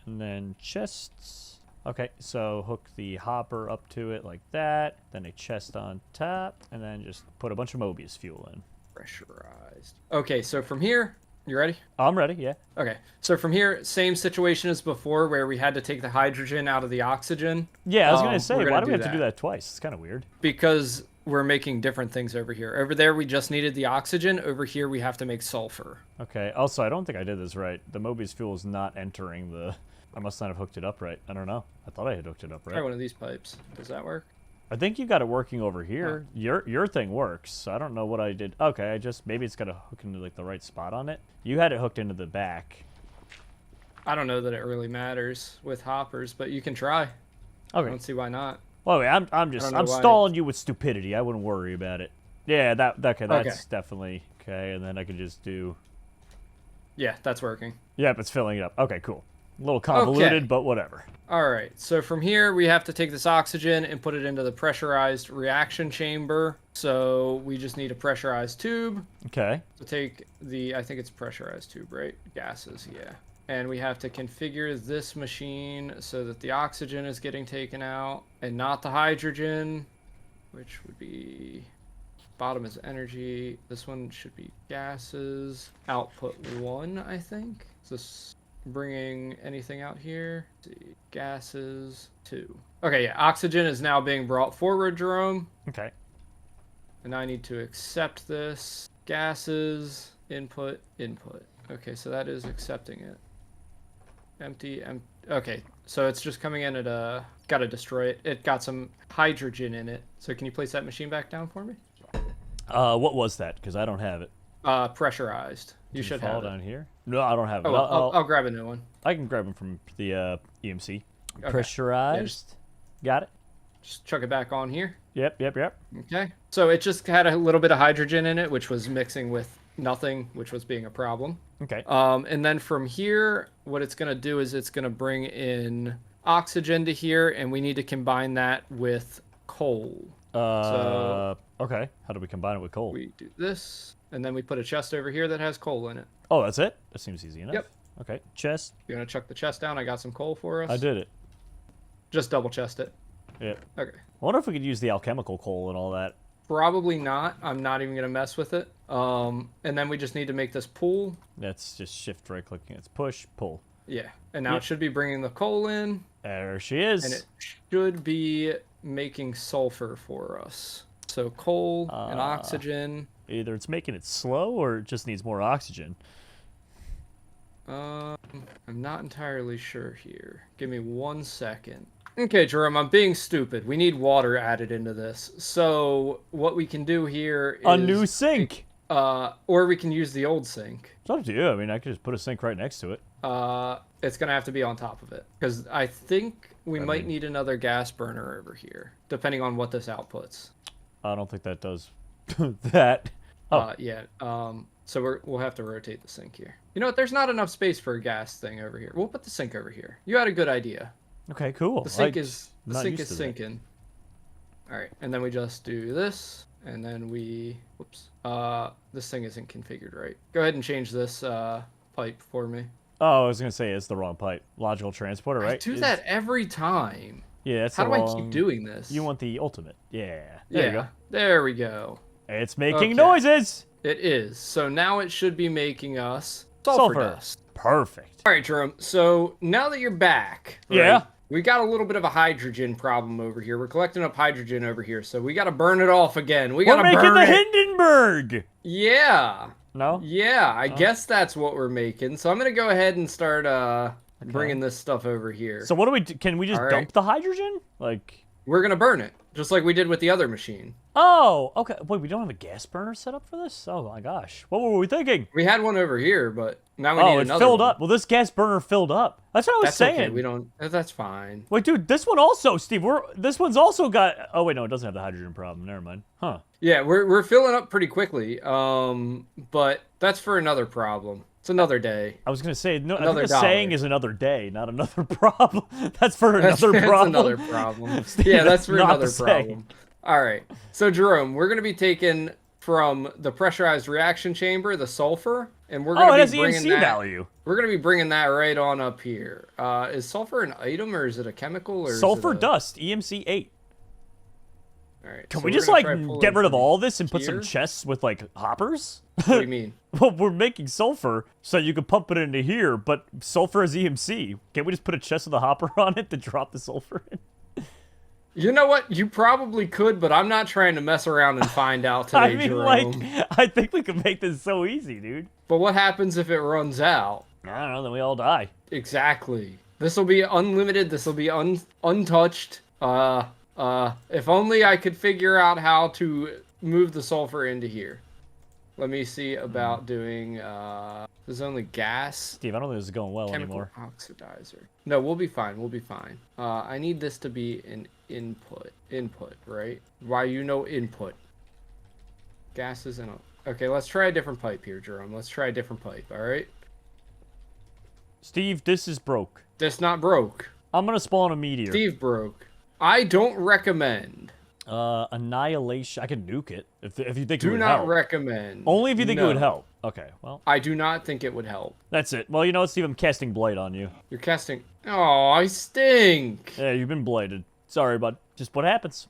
and then chests. Okay, so hook the hopper up to it like that, then a chest on top, and then just put a bunch of Mobius fuel in. Pressurized. Okay, so from here, you ready? I'm ready, yeah. Okay, so from here, same situation as before where we had to take the hydrogen out of the oxygen. Yeah, I was gonna We're say, gonna why do we do have to do that twice? It's kind of weird. Because we're making different things over here. Over there, we just needed the oxygen. Over here, we have to make sulfur. Okay, also, I don't think I did this right. The Mobius fuel is not entering the... I must not have hooked it up right. I don't know. I thought I had hooked it up Try right. one of these pipes. Does that work? I think you got it working over here. Your thing works. So I don't know what I did. Okay, I just... Maybe it's got to hook into, like, the right spot on it. You had it hooked into the back. I don't know that it really matters with hoppers, but you can try. I Okay. don't see why not. Well, wait, I'm just... know I'm why. stalling you with stupidity. I wouldn't worry about it. Yeah, okay, that's Okay. definitely... Okay, and then I could just do... Yeah, that's working. Yep, it's filling it up. Okay, cool. A little convoluted, Okay. but whatever. All right, so from here, we have to take this oxygen and put it into the pressurized reaction chamber. So we just need a pressurized tube Okay. to take the, I think it's pressurized tube, right? Gases, yeah. And we have to configure this machine so that the oxygen is getting taken out and not the hydrogen, which would be, bottom is energy. This one should be gases. Output 1, I think. Is this bringing anything out here? Let's see, gases 2. Okay, yeah, oxygen is now being brought forward, Jerome. Okay. And I need to accept this. Gases, input, input. Okay, so that is accepting it. Empty. Okay, so it's just coming in at a... Gotta destroy it. It got some hydrogen in it. So can you place that machine back down for me? What was that? Because I don't have it. Pressurized. You should fall have down it. here. No, I don't have it. Oh, I'll grab a new one. I can grab them from the EMC. Okay. Pressurized. Got it. Just chuck it back on here. Yep. Okay. So it just had a little bit of hydrogen in it, which was mixing with nothing, which was being a problem. Okay. And then from here, what it's going to do is it's going to bring in oxygen to here, and we need to combine that with coal. Okay. How do we combine it with coal? We do this, and then we put a chest over here that has coal in it. Oh, that's it? That seems easy enough. Yep. Okay. Chest. You want to chuck the chest down? I got some coal for us. I did it. Just double chest it. Yep. Okay. I wonder if we could use the alchemical coal and all that. Probably not. I'm not even going to mess with it. And then we just need to make this pool. That's just shift right clicking. It's push, pull. Yeah. And now Yep. it should be bringing the coal in. There she is. And it should be making sulfur for us. So coal and oxygen. Either it's making it slow or it just needs more oxygen. I'm not entirely sure here. Give me 1 second. Okay, Jerome, I'm being stupid. We need water added into this. So what we can do here is... A new sink! Or we can use the old sink. It's up to you. I mean, I could just put a sink right next to it. It's going to have to be on top of it. Because I think we might need another gas burner over here, depending on what this outputs. I don't think that does that. Oh. Yeah. So we'll have to rotate the sink here. You know what? There's not enough space for a gas thing over here. We'll put the sink over here. You had a good idea. Okay, cool. The sink I'm is not used to that. sinking. All right, and then we just do this, and then we. Whoops. This thing isn't configured right. Go ahead and change this pipe for me. Oh, I was gonna say it's the wrong pipe. Logical transporter, right? I do that every time. Yeah, that's How the do I wrong... keep doing this? You want the ultimate. Yeah. There you go. There we go. It's making Okay. noises. It is. So now it should be making us sulfur dust. Perfect. All right, Jerome. So now that you're back, right, Yeah. we got a little bit of a hydrogen problem over here. We're collecting up hydrogen over here, so we got to burn it off again. We got We're to making burn the it. Hindenburg. Yeah. No? Yeah, I guess that's what we're making. So I'm gonna go ahead and start bringing this stuff over here. So what do we do? Can we just All right. dump the hydrogen? Like... We're gonna burn it, just like we did with the other machine. Oh, okay. Wait, we don't have a gas burner set up for this? Oh my gosh. What were we thinking? We had one over here, but now we Oh, need it another filled one. up. Well, this gas burner filled up. That's what I was That's saying. okay. We don't. That's fine. Wait, dude, this one also, Steve. This one's also got. Oh wait, no, it doesn't have the hydrogen problem. Never mind. Huh? Yeah, we're filling up pretty quickly. But that's for another problem. It's another day. I was gonna say no. I think Another the dollar. saying is another day, not another problem. That's for another That's problem. another problem. Steve, Yeah, that's for not another the saying. problem. All right. So Jerome, we're gonna be taking from the pressurized reaction chamber the sulfur, and we're Oh, gonna it has be bringing EMC that. value. We're gonna be bringing that right on up here. Is sulfur an item or is it a chemical or Sulfur is it dust, EMC 8. All right. Can so we we're just gonna like try pulling get rid of from all this and put some here? chests with like hoppers? What do you mean? Well, we're making sulfur, so you can pump it into here, but sulfur is EMC. Can't we just put a chest with a hopper on it to drop the sulfur in? You know what? You probably could, but I'm not trying to mess around and find out today, I mean, Jerome. like, I think we can make this so easy, dude. But what happens if it runs out? I don't know, then we all die. Exactly. This will be unlimited. This will be untouched. If only I could figure out how to move the sulfur into here. Let me see about doing, there's only gas. Steve, I don't think this is going well Chemical anymore. oxidizer. No, we'll be fine. We'll be fine. I need this to be an input. Input, right? Why you know input? Gases and... Okay, let's try a different pipe here, Jerome. Let's try a different pipe, all right? Steve, this is broke. That's not broke. I'm gonna spawn a meteor. Steve broke. I don't recommend. Annihilation. I can nuke it if you think it Do would not help. recommend. Only if you think it would No. help. Okay, well, I do not think it would help. that's it. Well, you know what, Steve? I'm casting Blight on you. You're casting. Oh, I stink. Yeah, you've been blighted. Sorry, bud. Just what happens.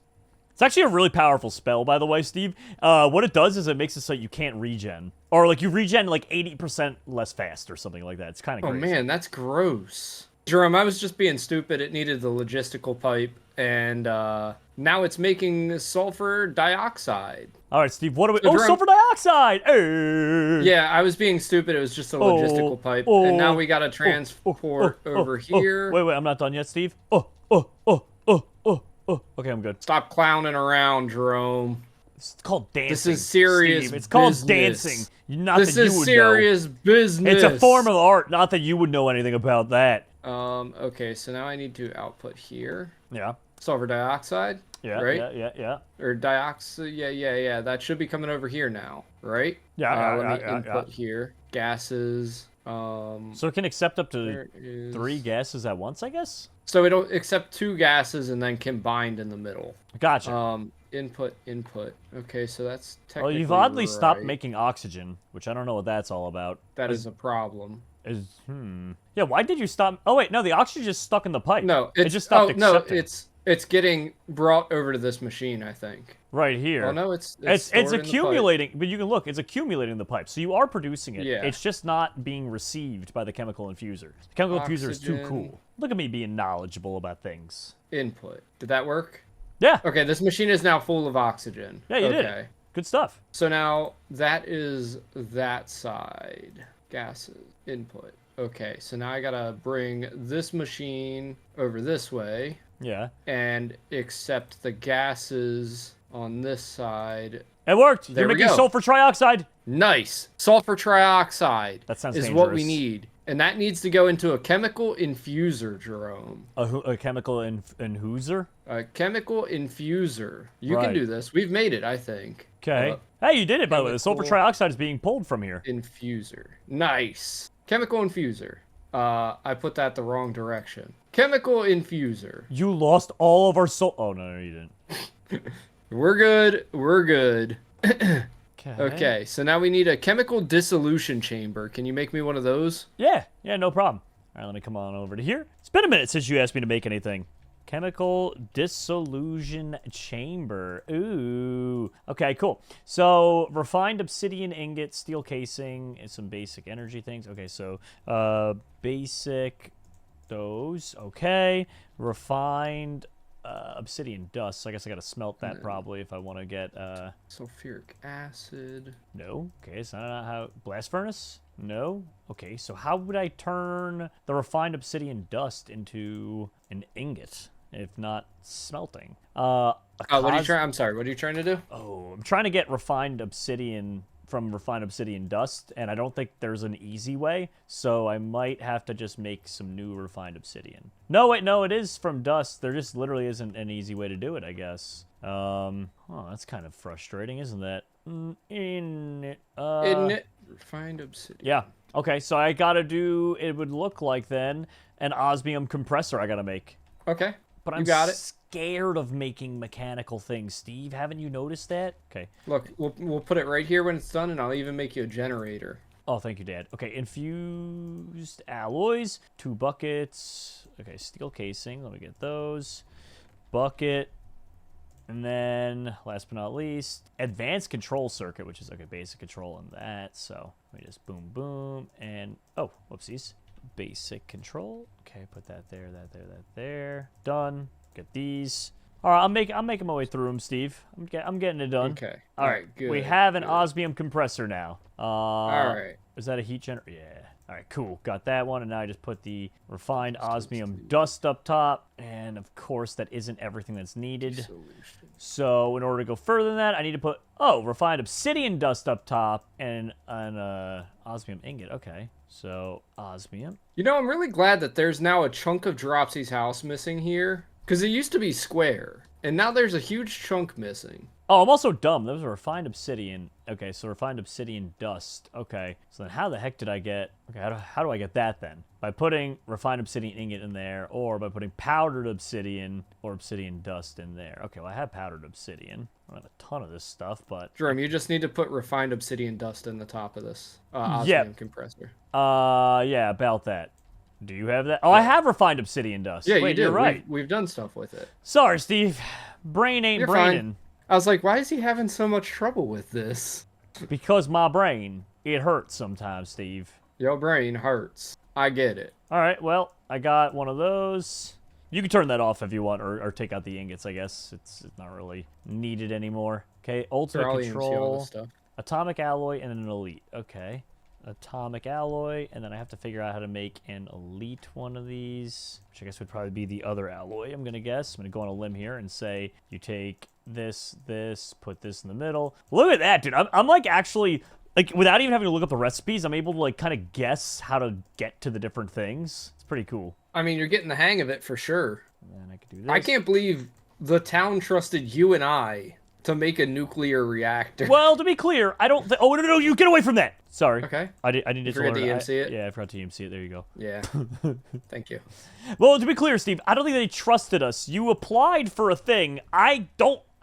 It's actually a really powerful spell, by the way, Steve. What it does is it makes it so you can't regen. Or, like, you regen, like, 80% less fast or something like that. It's kind of Oh crazy. man, that's gross. Jerome, I was just being stupid. It needed the logistical pipe, and now it's making sulfur dioxide. All right, Steve, what do we... So, Oh, Jerome- sulfur dioxide! Hey! Yeah, I was being stupid. It was just a logistical pipe, and now we got to transport over here. Wait, I'm not done yet, Steve. Okay, I'm good. Stop clowning around, Jerome. It's called dancing. This is serious Steve. It's called business. dancing. Not This that you is would serious know. business. It's a form of art. Not that you would know anything about that. Okay, so now I need to output here. Yeah. Sulfur dioxide. Yeah. Right? Yeah. Or dioxide. Yeah. That should be coming over here now, right? Yeah. Let me input here. Gases. So it can accept up to There is... 3 gases at once, I guess? So it'll accept 2 gases and then combined in the middle. Gotcha. Input. Okay, so that's Well, technically you've oddly stopped right. making oxygen, which I don't know what that's all about. That is a problem. Yeah, why did you stop? Oh, wait, no, the oxygen just stuck in the pipe. No, it just stopped accepting. it's getting brought over to this machine, I think. Right here. Well, no, it's It's stored in the pipe. accumulating, but you can look, it's accumulating the pipe. So you are producing it. Yeah. It's just not being received by the chemical infuser. The chemical infuser is too Oxygen. cool. Look at me being knowledgeable about things. Input. Did that work? Yeah. Okay, this machine is now full of oxygen. Yeah, you did Okay. it. Good stuff. So now that is that side. Gases. Input. Okay, so now I gotta bring this machine over this way Yeah. and accept the gases on this side. It worked. There You're we making go. sulfur trioxide. Nice. Sulfur trioxide That sounds is what we dangerous. need. And that needs to go into a chemical infuser, Jerome. A chemical infuser. A chemical infuser. You Right. can do this. We've made it, I think. Okay. Hey, you did it, by the way. The sulfur chemical- trioxide is being pulled from here. Infuser. Nice. Chemical infuser. I put that the wrong direction. Chemical infuser. You lost all of our Oh, no, you didn't. We're good. We're good. Okay. Okay, so now we need a chemical dissolution chamber. Can you make me one of those? Yeah, no problem. All right, let me come on over to here. It's been a minute since you asked me to make anything. Chemical dissolution chamber. Ooh. Okay, cool. So, refined obsidian ingot, steel casing, and some basic energy things. Okay, so, basic those. Okay. Refined obsidian dust. So I guess I gotta smelt that probably if I want to get Sulfuric acid. no. Okay, so not how blast furnace? No. Okay, so how would I turn the refined obsidian dust into an ingot if not smelting? Oh, what are you trying? I'm sorry. What are you trying to do? Oh, I'm trying to get refined obsidian from refined obsidian dust, and I don't think there's an easy way, so I might have to just make some new refined obsidian. No, wait, no, it is from dust. There just literally isn't an easy way to do it, I guess. Oh, that's kind of frustrating, isn't that? Refined obsidian. Yeah. Okay, so I gotta do, it would look like then, an osmium compressor I gotta make. Okay. But You I'm got it. scared of making mechanical things, Steve. Haven't you noticed that? Okay. Look, we'll put it right here when it's done, and I'll even make you a generator. Oh, thank you, Dad. Okay, infused alloys, 2 buckets. Okay, steel casing. Let me get those. Bucket. And then, last but not least, advanced control circuit, which is okay, basic control on that. So let me just boom, boom, and oh, whoopsies. Basic control. Okay, put that there, that there, that there. Done. Get these. All right, I'm making my way through them, Steve. I'm getting it done. Okay. All right, good. we have an good. osmium compressor now. All right. Is that a heat generator? Yeah. All right, cool. Got that one, and now I just put the refined osmium dust up top, and of course that isn't everything that's needed. So in order to go further than that, I need to put refined obsidian dust up top and an osmium ingot. Okay, so osmium. You know, I'm really glad that there's now a chunk of Dropsy's house missing here, because it used to be square, and now there's a huge chunk missing. Oh, I'm also dumb. Those are refined obsidian Okay, so refined obsidian dust. Okay, so then how the heck did I get... Okay, how do I get that then? By putting refined obsidian ingot in there, or by putting powdered obsidian or obsidian dust in there. Okay, well, I have powdered obsidian. I don't have a ton of this stuff, but... Jerome, you just need to put refined obsidian dust in the top of this osmium compressor. Yeah, about that. Do you have that? Oh, I have refined obsidian dust. Yeah, Wait, you do. You're right. We've done stuff with it. Sorry, Steve. Brain ain't You're braining. fine. I was like, why is he having so much trouble with this? Because my brain, it hurts sometimes, Steve. Your brain hurts. I get it. All right, well, I got one of those. You can turn that off if you want, or take out the ingots, I guess. It's not really needed anymore. Okay, ultimate I'll even see all control, this stuff. atomic alloy, and then an elite. Okay, atomic alloy, and then I have to figure out how to make an elite one of these, which I guess would probably be the other alloy, I'm going to guess. I'm going to go on a limb here and say you take this, put this in the middle. Look at that, dude. I'm like actually... Like, without even having to look up the recipes, I'm able to, like, kind of guess how to get to the different things. It's pretty cool. I mean, you're getting the hang of it for sure. And I could do this. I can't believe the town trusted you and I to make a nuclear reactor. Well, to be clear, I don't... Oh, no, you get away from that! Sorry. Okay. I need to forgot to EMC it? Yeah, I forgot to EMC it. There you go. Yeah. Thank you. Well, to be clear, Steve, I don't think they trusted us. You applied for a thing. I'm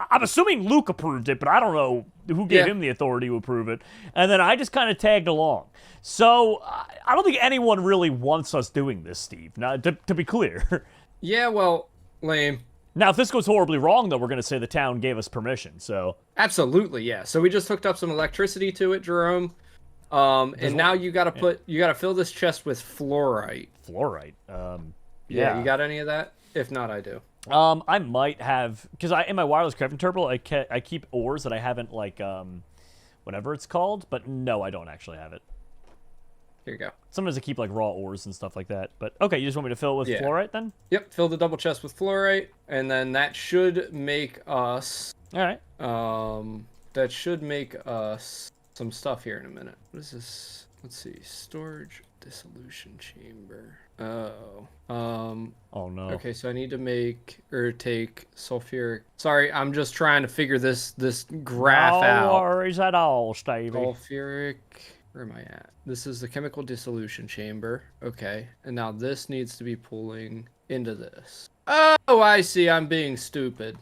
assuming Luke approved it, but I don't know who gave him the authority to approve it. And then I just kind of tagged along. So, I don't think anyone really wants us doing this, Steve. Now, to be clear. Yeah, well, lame. Now, if this goes horribly wrong, though, we're going to say the town gave us permission, so... Absolutely, yeah. So we just hooked up some electricity to it, Jerome. And now you gotta fill this chest with fluorite. Fluorite? Yeah, you got any of that? If not, I do. I might have, because in my wireless crafting turbo, I keep ores that I haven't, like, whatever it's called, but no, I don't actually have it. Here you go. Sometimes I keep, like, raw ores and stuff like that, but, okay, you just want me to fill it with fluorite, then? Yep, fill the double chest with fluorite, and then that should make us... Alright. That should make us some stuff here in a minute. What is this? Let's see. Storage dissolution chamber. Oh. Oh, no. Okay, so I need to make, or take sulfuric... Sorry, I'm just trying to figure this graph out. No worries at all, Stevie. Sulfuric... Where am I at? This is the chemical dissolution chamber. Okay, and now this needs to be pulling into this. Oh, I see. I'm being stupid.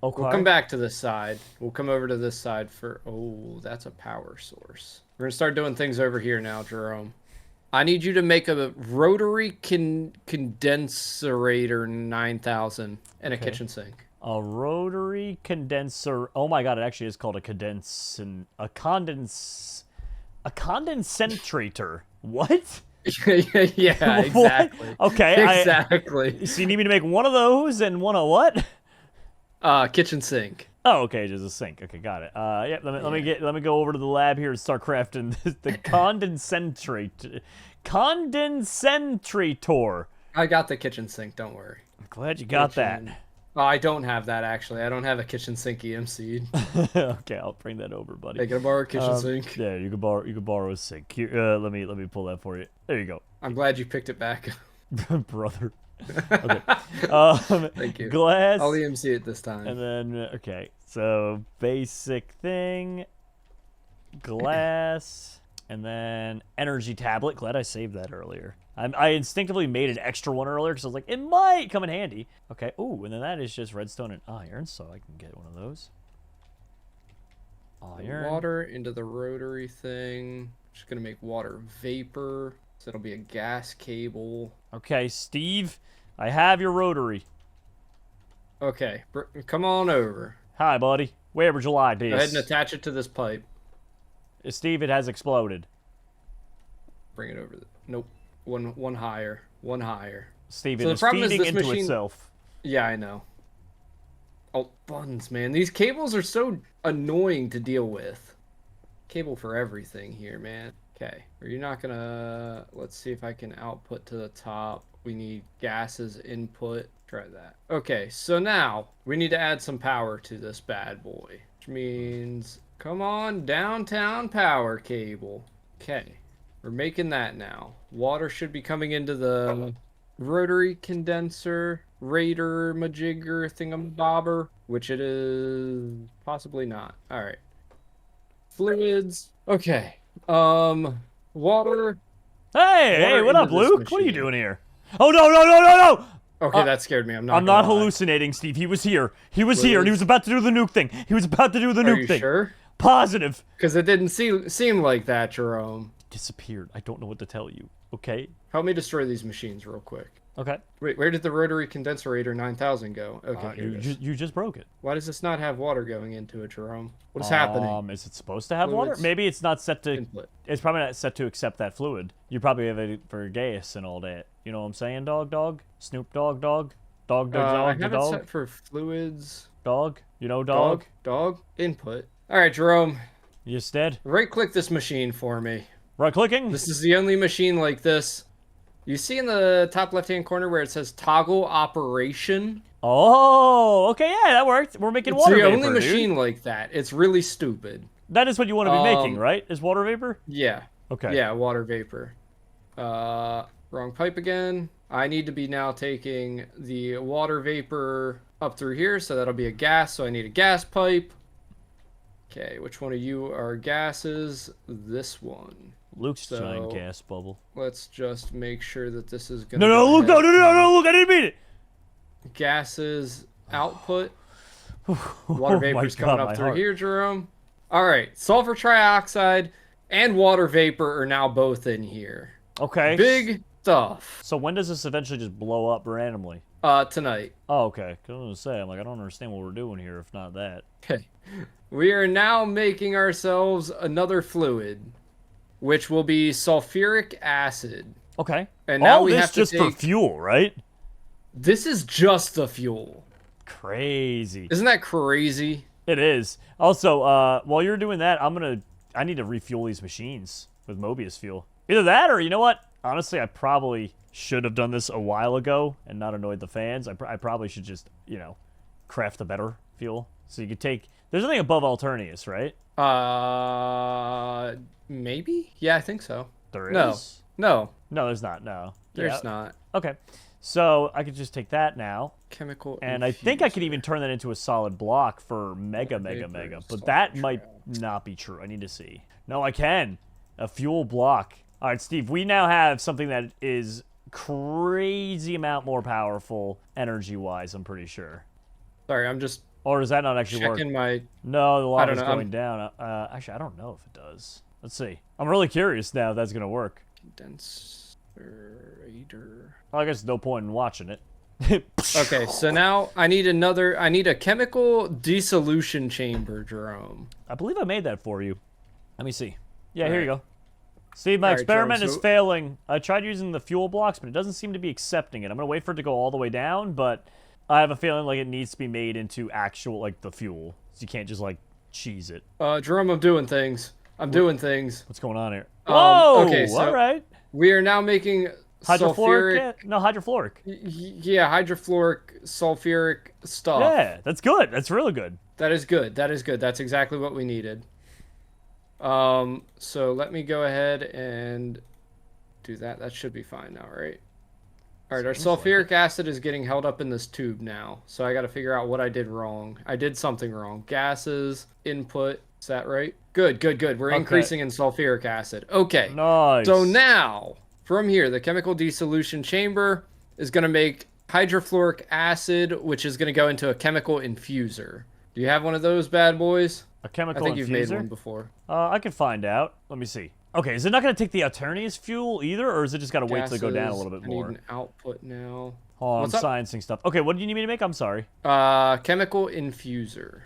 Okay. We'll come back to this side. We'll come over to this side for... Oh, that's a power source. We're going to start doing things over here now, Jerome. I need you to make a rotary condenserator 9000 and a kitchen sink. A rotary condenser... Oh my god, it actually is called a condensator. What? Yeah, exactly. Okay. Exactly. So you need me to make one of those and one of what? Kitchen sink. Oh, okay, just a sink. Okay, got it. Yeah, let me go over to the lab here and start crafting the condensator. I got the kitchen sink, don't worry. I'm glad you got that. Oh, I don't have that actually. I don't have a kitchen sink EMC'd. Okay, I'll bring that over, buddy. Hey, can I borrow a kitchen sink? Yeah, you can borrow a sink. Here, let me pull that for you. There you go. I'm glad you picked it back. Brother. Okay. Thank you. Glass. I'll EMC it this time. And then, okay, so basic thing, glass, and then energy tablet. Glad I saved that earlier. I instinctively made an extra one earlier because I was like, it might come in handy. Okay, ooh, and then that is just redstone and iron, so I can get one of those. Iron. Water into the rotary thing. Just gonna make water vapor. So it'll be a gas cable. Okay, Steve, I have your rotary. Okay, come on over. Hi, buddy. Where would you like this? Go ahead and attach it to this pipe. Steve, it has exploded. Bring it over. Nope. One higher. One higher. Steve, So the it is problem is feeding this into machine- itself. Yeah, I know. Oh, buttons, man. These cables are so annoying to deal with. Cable for everything here, man. Okay. Are you not gonna... Let's see if I can output to the top. We need gases input. Try that. Okay, so now we need to add some power to this bad boy. Which means... Come on, downtown power cable. Okay. We're making that now. Water should be coming into the rotary condenser, raider, majigger, thingamabobber, which it is possibly not. All right. fluids. Okay. Water. Hey, what into up, this Luke? What are you machine. doing here? Oh, no, no, no, no, no! Okay, that scared me. I'm not I'm not gonna lie. hallucinating, Steve. He was here. He was here, and he was about to do the nuke thing. He was about to do the Are nuke you thing. sure? Positive. Because it didn't seem like that, Jerome. Disappeared. I don't know what to tell you. Okay? Help me destroy these machines real quick. Okay. Wait, where did the rotary condenserator 9000 go? Okay, here it is. You just broke it. Why does this not have water going into it, Jerome? What is happening? Is it supposed to have water? Fluids. Maybe it's not set to... Input. It's probably not set to accept that fluid. You probably have it for gas and all that. You know what I'm saying, dog? Snoop Dogg, dog? Dog, I dog, have it dog? set for fluids. Dog? You know dog? Dog. Input. All right, Jerome. You just dead? Right-click this machine for me. Right-clicking? This is the only machine like this. You see in the top left-hand corner where it says toggle operation? Oh, okay, yeah, that worked. We're making It's water the vapor, only machine dude. like that. It's really stupid. That is what you want to be making, right? Is water vapor? Yeah. Okay. Yeah, water vapor. Wrong pipe again. I need to be now taking the water vapor up through here, so that'll be a gas, so I need a gas pipe. Okay, which one of you are gases? This one. Luke's So- giant gas bubble. Let's just make sure that this is gonna No, no, go Luke, no, ahead no, no, and no, Luke, I didn't mean it! gases output. Water Oh my vapor's God, coming my up through heart. here, Jerome. All right, sulfur trioxide and water vapor are now both in here. Okay. Big stuff. So when does this eventually just blow up randomly? Tonight. Oh, okay. 'Cause I was gonna say, I'm like, I don't understand what we're doing here if not that. Okay. We are now making ourselves another fluid, which will be sulfuric acid. Okay. And now all we this have to just for take- fuel, right? This is just the fuel. Crazy. Isn't that crazy? It is. Also, while you're doing that, I need to refuel these machines with Mobius fuel. Either that or, you know what? Honestly, I probably should have done this a while ago and not annoyed the fans. I probably should just, craft a better fuel. So you could take... There's nothing above Alternius, right? Maybe? Yeah, I think so. There No. is? No, No, there's not. No. there's Yeah. not. Okay. So I could just take that now. Chemical And I think I could infuser. even turn that into a solid block for mega. Vapor But that sulfur might not be true. I need to see. No, I can. A fuel block. All right, Steve, we now have something that is crazy amount more powerful energy-wise, I'm pretty sure. Sorry, I'm just Or does that not actually work? checking my... No, the I lava's don't know, going down. Actually, I don't know if it does. Let's see. I'm really curious now if that's going to work. Condensator. Well, I guess no point in watching it. Okay, so now I need a chemical dissolution chamber, Jerome. I believe I made that for you. Let me see. Yeah, here you Alright. go. Steve, my Alright, experiment Jerome, is so- failing. I tried using the fuel blocks, but it doesn't seem to be accepting it. I'm going to wait for it to go all the way down, but I have a feeling like it needs to be made into actual, like, the fuel. So you can't just, like, cheese it. Jerome, I'm doing things. I'm doing things. What's going on here? Whoa! Okay, so- all right. We are now making Hydrofluoric? sulfuric... No, hydrofluoric. Yeah, hydrofluoric, sulfuric stuff. Yeah, that's good. That's really good. That is good. That is good. That's exactly what we needed. So let me go ahead and do that. That should be fine now, right? All right, our Seems like sulfuric acid is getting held up in this tube now. So I got to figure out what I did wrong. I did something wrong. Gases, input. Is that right? Good, good, good. We're Okay. increasing in sulfuric acid. Okay. Nice. So now, from here, the chemical dissolution chamber is going to make hydrofluoric acid, which is going to go into a chemical infuser. Do you have one of those bad boys? A I chemical think you've made infuser? one before. I can find out. Let me see. Okay, is it not going to take the Alternius fuel either, or is it just got to wait till it go down a little bit Gases, more? I need an output now. Hold on, What's I'm up? sciencing stuff. Okay, what do you need me to make? I'm sorry. Chemical infuser.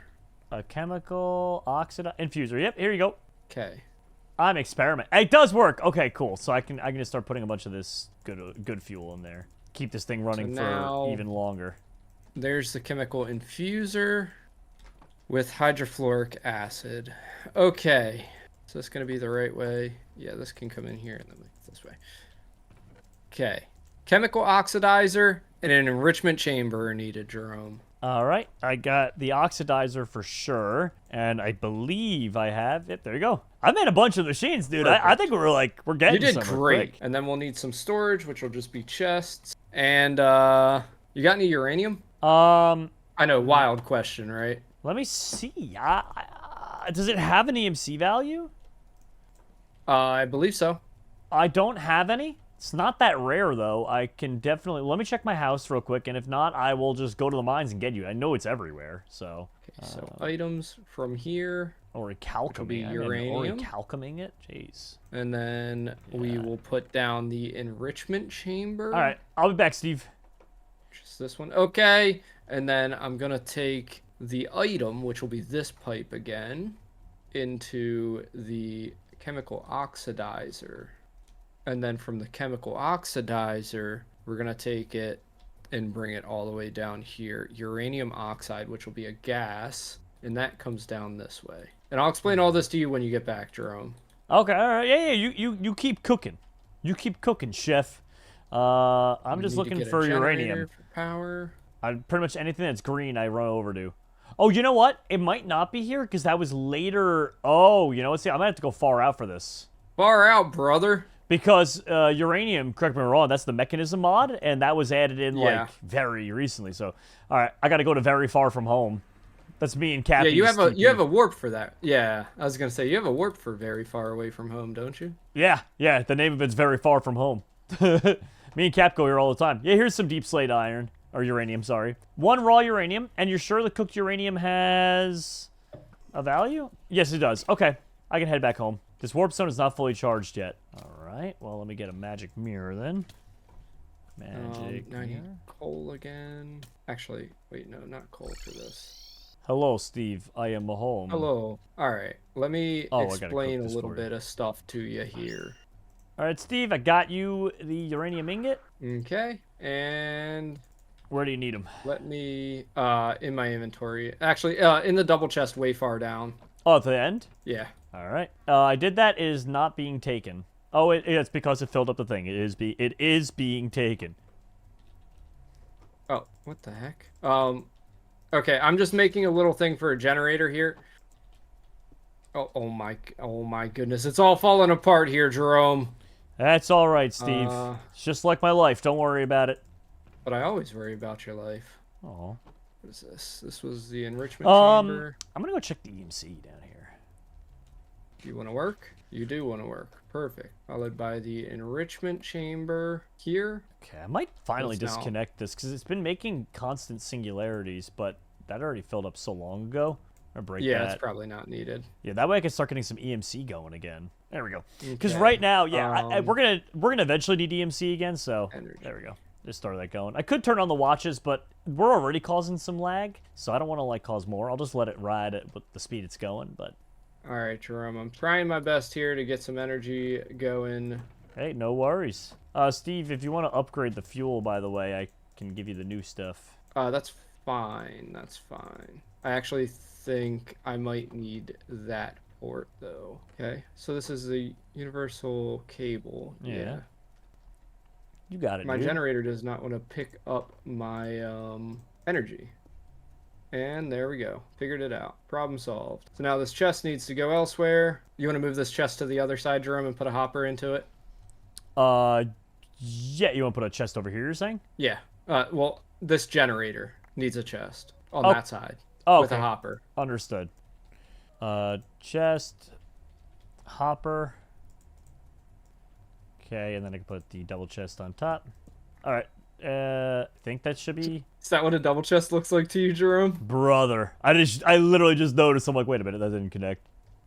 A chemical oxida infuser. Yep, here you go. Okay. I'm experiment. It does work. Okay, cool. So I can just start putting a bunch of this good fuel in there. Keep this thing running now- for even longer. There's the chemical infuser with hydrofluoric acid. Okay. So this going to be the right way. Yeah, this can come in here and then this way. Okay. Chemical oxidizer and an enrichment chamber are needed, Jerome. All right, I got the oxidizer for sure, and I believe I have. Yep, there you go. I made a bunch of machines, dude. I think we're getting You did somewhere great. quick. And then we'll need some storage, which will just be chests. And you got any uranium? Um, I know, wild question, right? let me see. Does it have an EMC value? I believe so. I don't have any. It's not that rare, though. I can definitely... Let me check my house real quick, and if not, I will just go to the mines and get you. I know it's everywhere, so... Okay, so items from here. Orichalcuming. uranium. Orichalcuming it? Jeez. And then we will put down the enrichment chamber. All right. I'll be back, Steve. Just this one. Okay. And then I'm going to take the item, which will be this pipe again, into the chemical oxidizer. And then from the chemical oxidizer, we're going to take it and bring it all the way down here. Uranium oxide, which will be a gas, and that comes down this way. And I'll explain all this to you when you get back, Jerome. Okay, all right. Yeah, you keep cooking. You keep cooking, chef. I'm just looking for uranium. For power. Pretty much anything that's green, I run over to. Oh, you know what? It might not be here because that was later. Oh, you know what? See, I'm gonna have to go far out for this. Far out, brother. Because uranium, correct me if I'm wrong, that's the mechanism mod, and that was added in like very recently. So, all right, I got to go to very far from home. That's me and Cappy. Yeah, you have a warp for that. Yeah, I was gonna say you have a warp for very far away from home, don't you? Yeah. The name of it's very far from home. Me and Cap go here all the time. Yeah, here's some deep slate iron or uranium. Sorry, 1 raw uranium, and you're sure the cooked uranium has a value? Yes, it does. Okay, I can head back home. This warp stone is not fully charged yet. All right, well, let me get a magic mirror then. Magic I need mirror. coal again. Actually, wait, no, not coal for this. Hello, Steve. I am home. Hello. All right, let me I gotta explain cook a this little for you. bit of stuff to you here. All right, Steve, I got you the uranium ingot. Okay, and Where do you need them? let me in my inventory. Actually, in the double chest way far down. Oh, at the end? Yeah. All right. I did that. It is not being taken. Oh, it's because it filled up the thing. It is being taken. Oh, what the heck? Okay, I'm just making a little thing for a generator here. Oh my goodness, it's all falling apart here, Jerome. That's all right, Steve. It's just like my life. Don't worry about it. But I always worry about your life. Oh. What is this? This was the enrichment chamber. I'm gonna go check the EMC down here. You want to work? You do want to work. Perfect. Followed by the enrichment chamber here. Okay, I might finally Let's now- disconnect this because it's been making constant singularities, but that already filled up so long ago. Or break Yeah, that. it's probably not needed. Yeah, that way I can start getting some EMC going again. There we go. Because Okay, right now, yeah, we're gonna eventually need EMC again. So Energy. there we go. Just start that going. I could turn on the watches, but we're already causing some lag, so I don't want to like cause more. I'll just let it ride at with the speed it's going. But All right, Jerome. I'm trying my best here to get some energy going. hey, no worries. Steve, if you want to upgrade the fuel, by the way, I can give you the new stuff. That's fine. That's fine. I actually think I might need that port though. Okay, so this is the universal cable. Yeah. You got it. My dude. generator does not want to pick up my energy. And there we go. Figured it out. Problem solved. So now this chest needs to go elsewhere. You want to move this chest to the other side, Jerome, and put a hopper into it? Yeah. You want to put a chest over here? You're saying? Yeah. Well, this generator needs a chest on Oh. that side Oh, with a okay. hopper. Understood. Chest, hopper. Okay, and then I can put the double chest on top. All right. I think that should be Is that what a double chest looks like to you, Jerome? brother. I literally just noticed. I'm like, wait a minute, that didn't connect.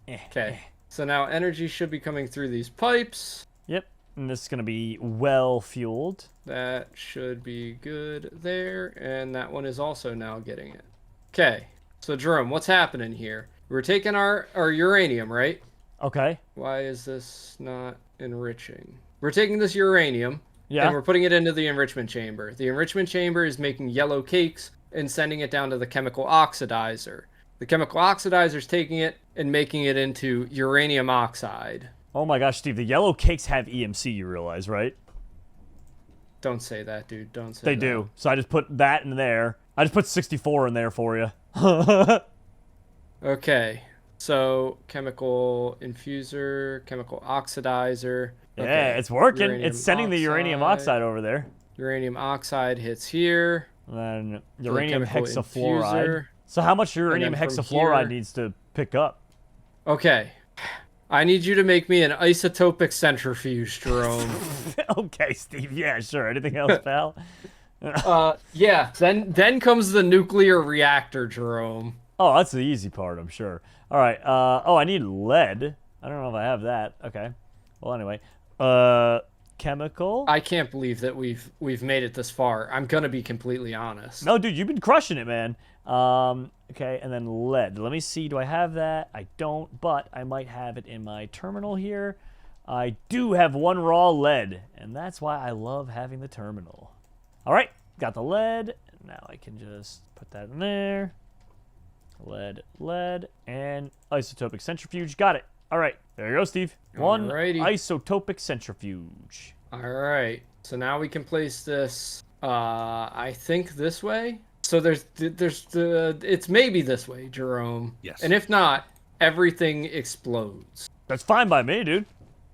Okay. So now energy should be coming through these pipes. Yep. And this is gonna be well fueled. That should be good there. And that one is also now getting it. Okay. So Jerome, what's happening here? We're taking our uranium, right? Okay. Why is this not enriching? We're taking this uranium Yeah. and we're putting it into the enrichment chamber. The enrichment chamber is making yellow cakes and sending it down to the chemical oxidizer. The chemical oxidizer is taking it and making it into uranium oxide. Oh my gosh, Steve, the yellow cakes have EMC. You realize, right? Don't say that, dude. Don't say They that. do. So I just put that in there. I just put 64 in there for you. Okay. So chemical infuser, chemical oxidizer. Yeah, Okay. it's working. Uranium It's sending the uranium oxide over there. Uranium oxide hits here. And then uranium chemical hexafluoride. infuser. So how much uranium then from hexafluoride here- needs to pick up? Okay. I need you to make me an isotopic centrifuge, Jerome. Okay, Steve. Yeah, sure. Anything else, pal? Yeah. Then comes the nuclear reactor, Jerome. Oh, that's the easy part, I'm sure. All right. Oh, I need lead. I don't know if I have that. Okay. Well, anyway. Chemical. I can't believe that we've made it this far. I'm gonna be completely honest. No, dude, you've been crushing it, man. Okay, and then lead. Let me see. Do I have that? I don't, but I might have it in my terminal here. I do have 1 raw lead, and that's why I love having the terminal. All right, got the lead. Now I can just put that in there. Lead, and isotopic centrifuge. Got it. All right, there you go, Steve. 1 Alrighty. isotopic centrifuge. All right. So now we can place this. I think this way. So it's maybe this way, Jerome. Yes. And if not, everything explodes. That's fine by me, dude.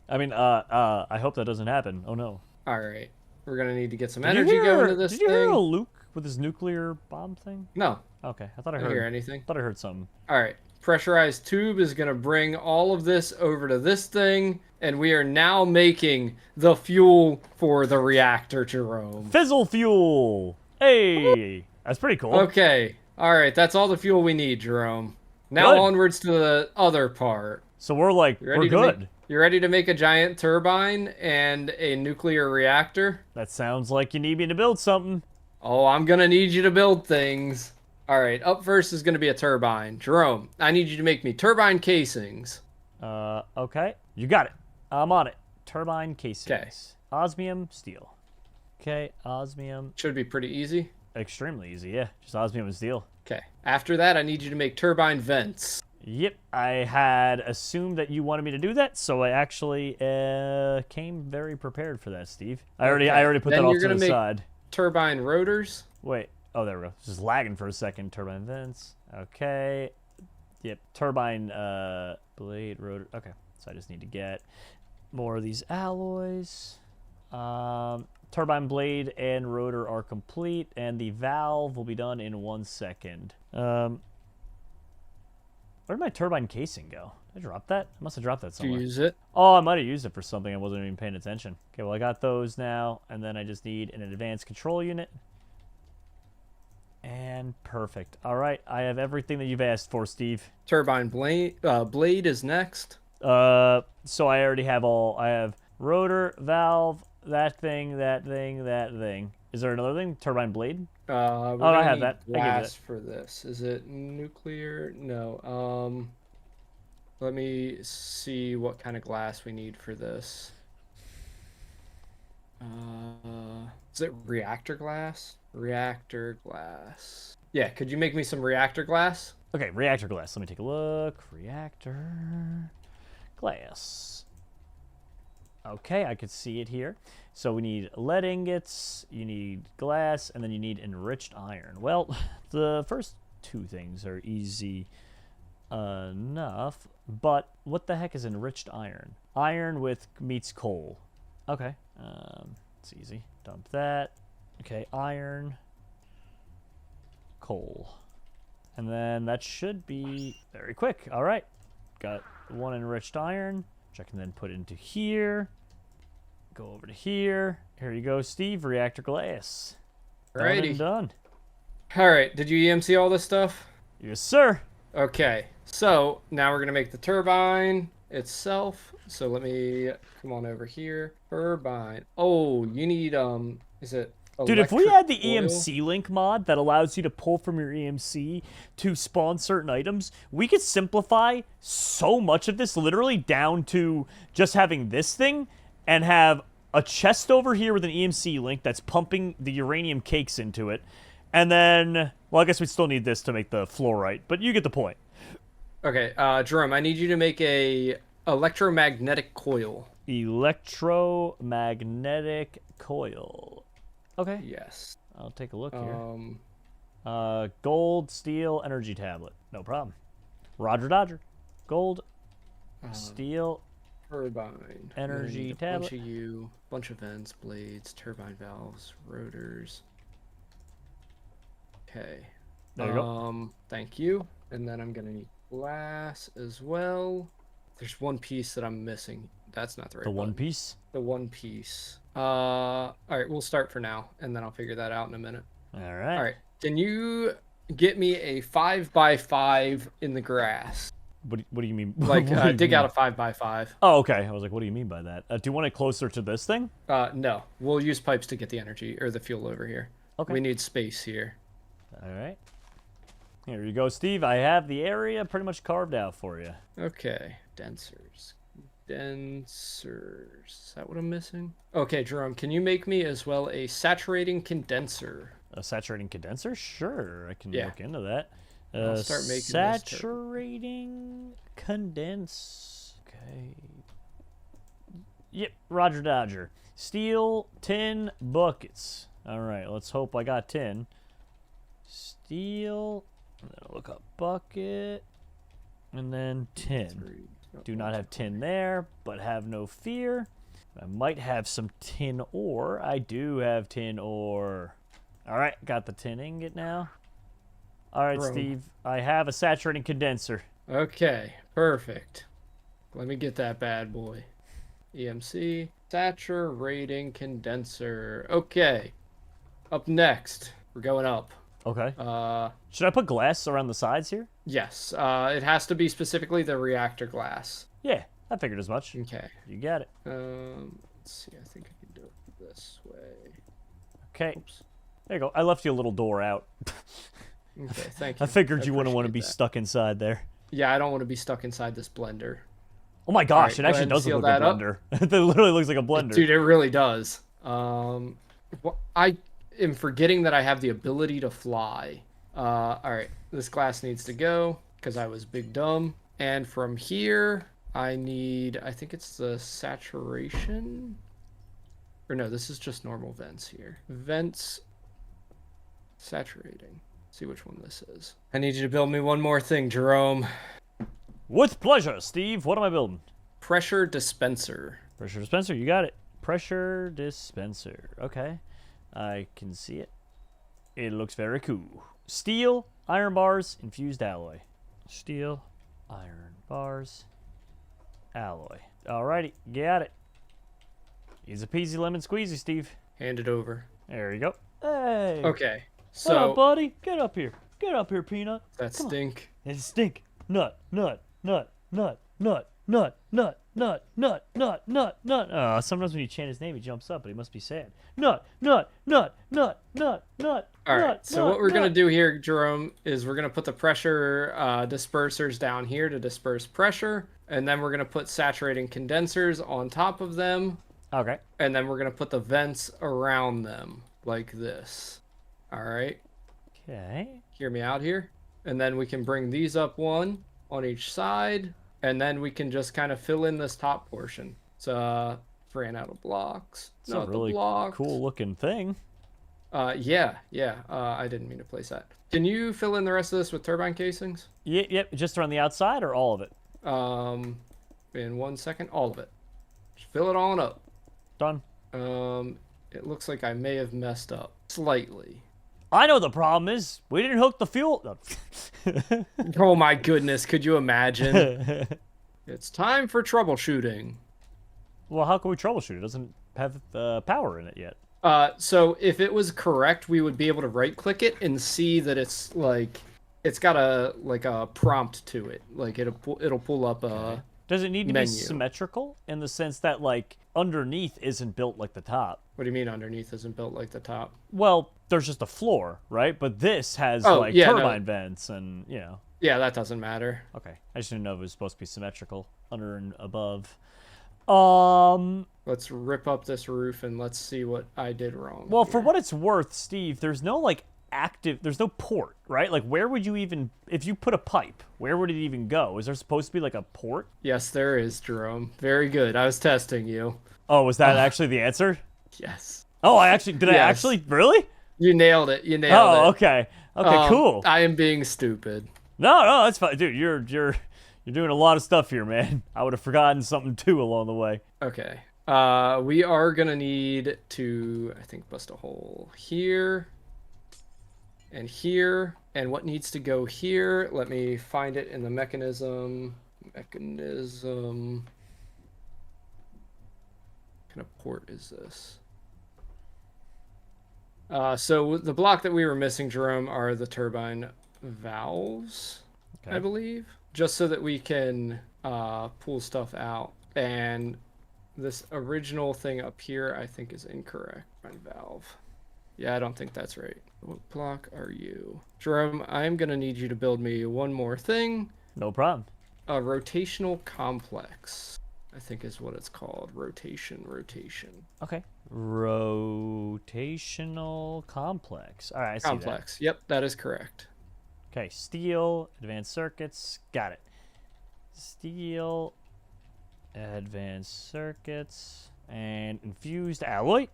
I mean, I hope that doesn't happen. Oh no. All right. We're gonna need to get some Did you energy hear- going to this Did you hear thing. Luke with his nuclear bomb thing? No, Okay, I thought I I heard. don't hear anything. Thought I heard something. All right. Pressurized tube is gonna bring all of this over to this thing, and we are now making the fuel for the reactor, Jerome. Fizzle fuel. Hey, that's pretty cool. Okay. All right. That's all the fuel we need, Jerome. Now Good. onwards to the other part. So we're like, You we're ready to good. make, you ready to make a giant turbine and a nuclear reactor? That sounds like you need me to build something. Oh, I'm gonna need you to build things. All right. Up first is gonna be a turbine. Jerome, I need you to make me turbine casings. Okay, you got it. I'm on it. Turbine casings. Okay. Osmium steel. Okay, osmium. Should be pretty easy. Extremely easy, yeah. Just osmium and steel. Okay. After that, I need you to make turbine vents. Yep, I had assumed that you wanted me to do that, so I actually came very prepared for that, Steve. I already put Then that off you're to the gonna make- side. Turbine rotors. Wait, oh there we go. Just lagging for a second. Turbine vents. Okay. Yep. Turbine blade rotor. Okay, so I just need to get more of these alloys. Turbine blade and rotor are complete, and the valve will be done in 1 second. Where did my turbine casing go? Did I drop that? I must have dropped that Do you somewhere. use it? Oh, I might have used it for something. I wasn't even paying attention. Okay, well, I got those now, and then I just need an advanced control unit. And perfect. All right, I have everything that you've asked for, Steve. Turbine blade is next. So I already have all. I have rotor, valve, that thing, that thing, that thing. Is there another thing? Turbine blade? We're I gonna have need that. I give Glass it. for this. Is it nuclear? No. Let me see what kind of glass we need for this. Is it reactor glass? Reactor glass. Yeah, could you make me some reactor glass? Okay, reactor glass. Let me take a look. Reactor glass. Okay, I could see it here. So we need lead ingots, you need glass, and then you need enriched iron. Well, the first 2 things are easy enough, but what the heck is enriched iron? Iron with meets coal. Okay, it's easy. Dump that. Okay, iron, coal. And then that should be very quick. All right, got 1 enriched iron, which I can then put into here. Go over to here. Here you go, Steve. Reactor glass. Done Alrighty. and done. All right, did you EMC all this stuff? Yes, sir. Okay, so now we're gonna make the turbine itself. So let me come on over here. Turbine. Oh, you need is it? Dude, if we electric had the oil? EMC link mod that allows you to pull from your EMC to spawn certain items, we could simplify so much of this literally down to just having this thing and have a chest over here with an EMC link that's pumping the uranium cakes into it. And then, well, I guess we still need this to make the fluorite, but you get the point. Okay, Jerome, I need you to make a electromagnetic coil. Electromagnetic coil. Okay, Yes. I'll take a look here. Um, Gold, steel, energy tablet. No problem. Roger Dodger. Gold, steel, turbine. Energy We need a tablet. bunch of vents, blades, turbine valves, rotors. Okay. There you go. Thank you. And then I'm gonna need glass as well. There's one piece that I'm missing. That's not the right The one button. piece? The one piece. All right, we'll start for now, and then I'll figure that out in a minute. All right. All right, can you get me a 5x5 in the grass? What do you mean? Like, What do you dig mean? out a 5x5. Oh, okay. I was like, what do you mean by that? Do you want it closer to this thing? No, we'll use pipes to get the energy or the fuel over here. Okay. We need space here. All right. Here you go, Steve. I have the area pretty much carved out for you. Okay, densers. Is that what I'm missing? Okay, Jerome, can you make me as well a saturating condenser? A saturating condenser? Sure, I can Yeah. look into that. I'll start making this saturating condense. Okay. Yep, Roger Dodger. Steel 10 buckets. All right, let's hope I got 10. Steel. I'm gonna look up bucket, and then 10. Do not have tin there, but have no fear. I might have some tin ore. I do have tin ore. All right, got the tin ingot now. All right, Bro. Steve, I have a saturating condenser. Okay, perfect. Let me get that bad boy. EMC, saturating condenser. Okay, up next, we're going up. Okay. Should I put glass around the sides here? Yes, it has to be specifically the reactor glass. Yeah, I figured as much. Okay. You got it. Let's see, I think I can do it this way. Okay. Oops. There you go. I left you a little door out. Okay, thank you. I figured you wouldn't want to appreciate be that. stuck inside there. Yeah, I don't want to be stuck inside this blender. Oh my gosh, Alright, it go actually ahead and does seal look like a that up. blender. It literally looks like a blender. Dude, it really does. I am forgetting that I have the ability to fly. Alright, this glass needs to go because I was big dumb. And from here, I need, I think it's the saturation. Or no, this is just normal vents here. Vents saturating. See which one this is. I need you to build me one more thing, Jerome. With pleasure, Steve. What am I building? Pressure dispenser. Pressure dispenser, you got it. Pressure dispenser. Okay. I can see it. It looks very cool. Steel, iron bars, infused alloy. Steel, iron bars, alloy. Alrighty, got it. Easy peasy lemon squeezy, Steve. Hand it over. There you go. Hey. Okay, What up, so buddy? Get up here. Get up here, Peanut. that stink. It's stink. Nut, nut, nut, nut, nut, nut, nut, nut, nut, nut, nut, nut. Sometimes when you chant his name, he jumps up, but he must be sad. Nut, nut, nut, nut, nut, nut. All right, nut, so nut, what we're gonna nut. do here, Jerome, is we're gonna put the pressure dispersers down here to disperse pressure, and then we're gonna put saturating condensers on top of them, Okay. and then we're gonna put the vents around them like this. All right, Okay. hear me out here, and then we can bring these up one on each side, and then we can just kind of fill in this top portion. So ran out of blocks. It's Not a the really blocks. cool looking thing. Yeah. I didn't mean to place that. Can you fill in the rest of this with turbine casings? Yep. Just around the outside or all of it? In 1 second, all of it. Just fill it on up. Done. It looks like I may have messed up slightly. I know the problem is we didn't hook the fuel. No. Oh my goodness, could you imagine? It's time for troubleshooting. Well, how can we troubleshoot? It doesn't have power in it yet. So if it was correct, we would be able to right click it and see that it's like it's got a prompt to it. Like it'll pull up a Does it need to menu. be symmetrical in the sense that like underneath isn't built like the top? What do you mean underneath isn't built like the top? Well, there's just a floor, right? But this has Oh, like yeah, no. turbine vents and, you know. Yeah, that doesn't matter. Okay. I just didn't know if it was supposed to be symmetrical under and above. Let's rip up this roof and let's see what I did wrong. Well, for here. what it's worth, Steve, there's no like there's no port, right? Like where would you even, if you put a pipe, where would it even go? Is there supposed to be like a port? Yes, there is, Jerome. Very good. I was testing you. Oh, was that actually the answer? Yes. Oh, I actually, I Yes. actually, really? You nailed it. You nailed Oh, it. okay. Okay, cool. I am being stupid. No, that's fine. Dude, you're doing a lot of stuff here, man. I would have forgotten something too along the way. Okay. We are gonna need to, I think, bust a hole here. and here. And what needs to go here? Let me find it in the mechanism. What kind of port is this? So the block that we were missing, Jerome, are the turbine valves, Okay. I believe, just so that we can pull stuff out. And this original thing up here, I think, is incorrect. Turbine valve. Yeah, I don't think that's right. What block are you? Jerome, I'm going to need you to build me one more thing. No problem. A rotational complex, I think is what it's called. Rotation. Okay. Rotational complex. All right, I see Complex. Yep, that is correct. that. Okay, steel, advanced circuits. Got it. Steel, advanced circuits, and infused alloy.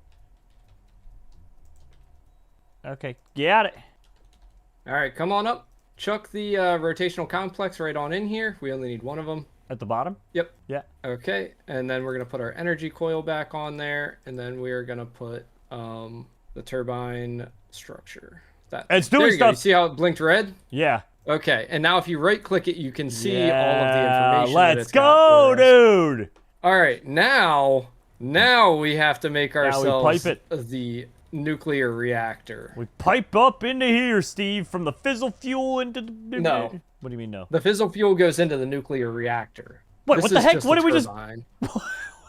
Okay, got it. All right, come on up. Chuck the rotational complex right on in here. We only need one of them. At the bottom? Yep. Yeah. Okay, and then we're going to put our energy coil back on there, and then we are going to put the turbine structure. It's There doing you go. You stuff. see how it blinked red? Yeah. Okay, and now if you right-click it, you can see all of the information that Let's it's got go, for us. dude. All right, now we have to make ourselves pipe the nuclear reactor. We pipe up into here, Steve, from the fizzle fuel into the... No. What do you mean no? The fissile fuel goes into the nuclear reactor. What This the is heck? just What the did we just... turbine.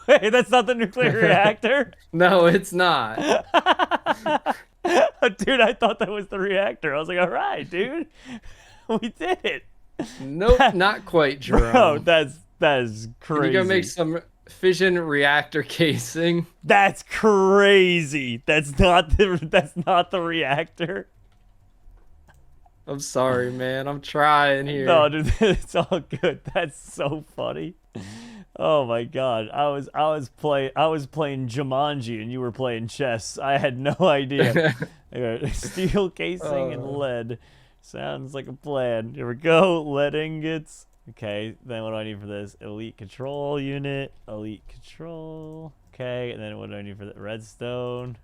Hey, that's not the nuclear reactor? No, it's not. Dude, I thought that was the reactor. I was like, all right, dude. We did it. Nope, not quite, Jerome. Bro, that is crazy. Can you go make some fission reactor casing? That's crazy. That's not the reactor. I'm sorry, man. I'm trying here. No, dude, it's all good. That's so funny. Oh my god. I was playing Jumanji and you were playing chess. I had no idea. Steel casing and lead. Sounds like a plan. Here we go. Lead ingots. Okay, then what do I need for this? Elite control unit. Elite control. Okay, and then what do I need for the redstone?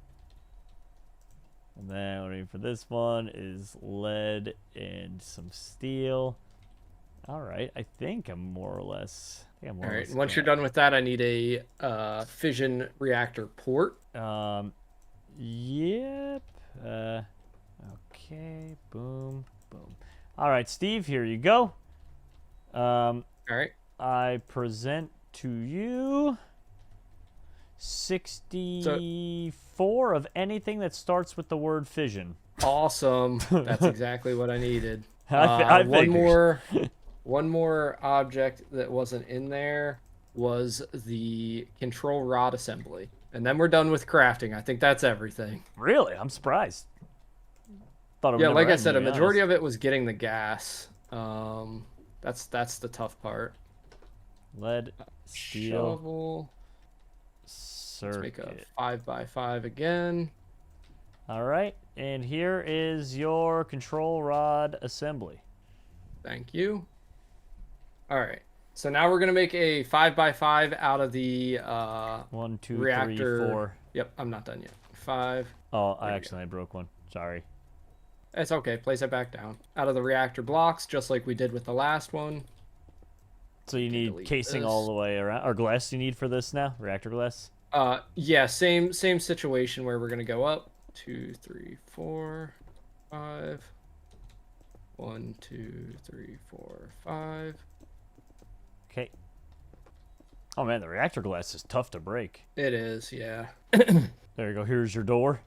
And then what I need for this one is lead and some steel. All right, I think I'm more or less. All right, once you're done with that, I need a fission reactor port. Yep. Okay. Boom. Boom. All right, Steve. Here you go. All right. I present to you 64 of anything that starts with the word fission. Awesome. That's exactly what I needed. I One more object that wasn't in there was the control rod assembly. And then we're done with crafting. I think that's everything. Really? I'm surprised. Thought it would Yeah, never like I end, said, to a be majority honest. of it was getting the gas. That's the tough part. Lead, steel, Shovel. Let's make a circuit. 5x5 again. All right, and here is your control rod assembly. Thank you. All right. So now we're gonna make a 5x5 out of the 1, 2, reactor. 3, 4. Yep, I'm not done yet. 5. Oh, I There you accidentally broke one. Sorry. It's okay. Place it back down. Out of the reactor blocks, just like we did with the last one. So you need delete casing this. all the way around, or glass you need for this now? Reactor glass? Yeah, same situation where we're gonna go up. 2, 3, 4, 5. 1, 2, 3, 4, 5. Okay. Oh man, the reactor glass is tough to break. It is, yeah. There you go. Here's your door.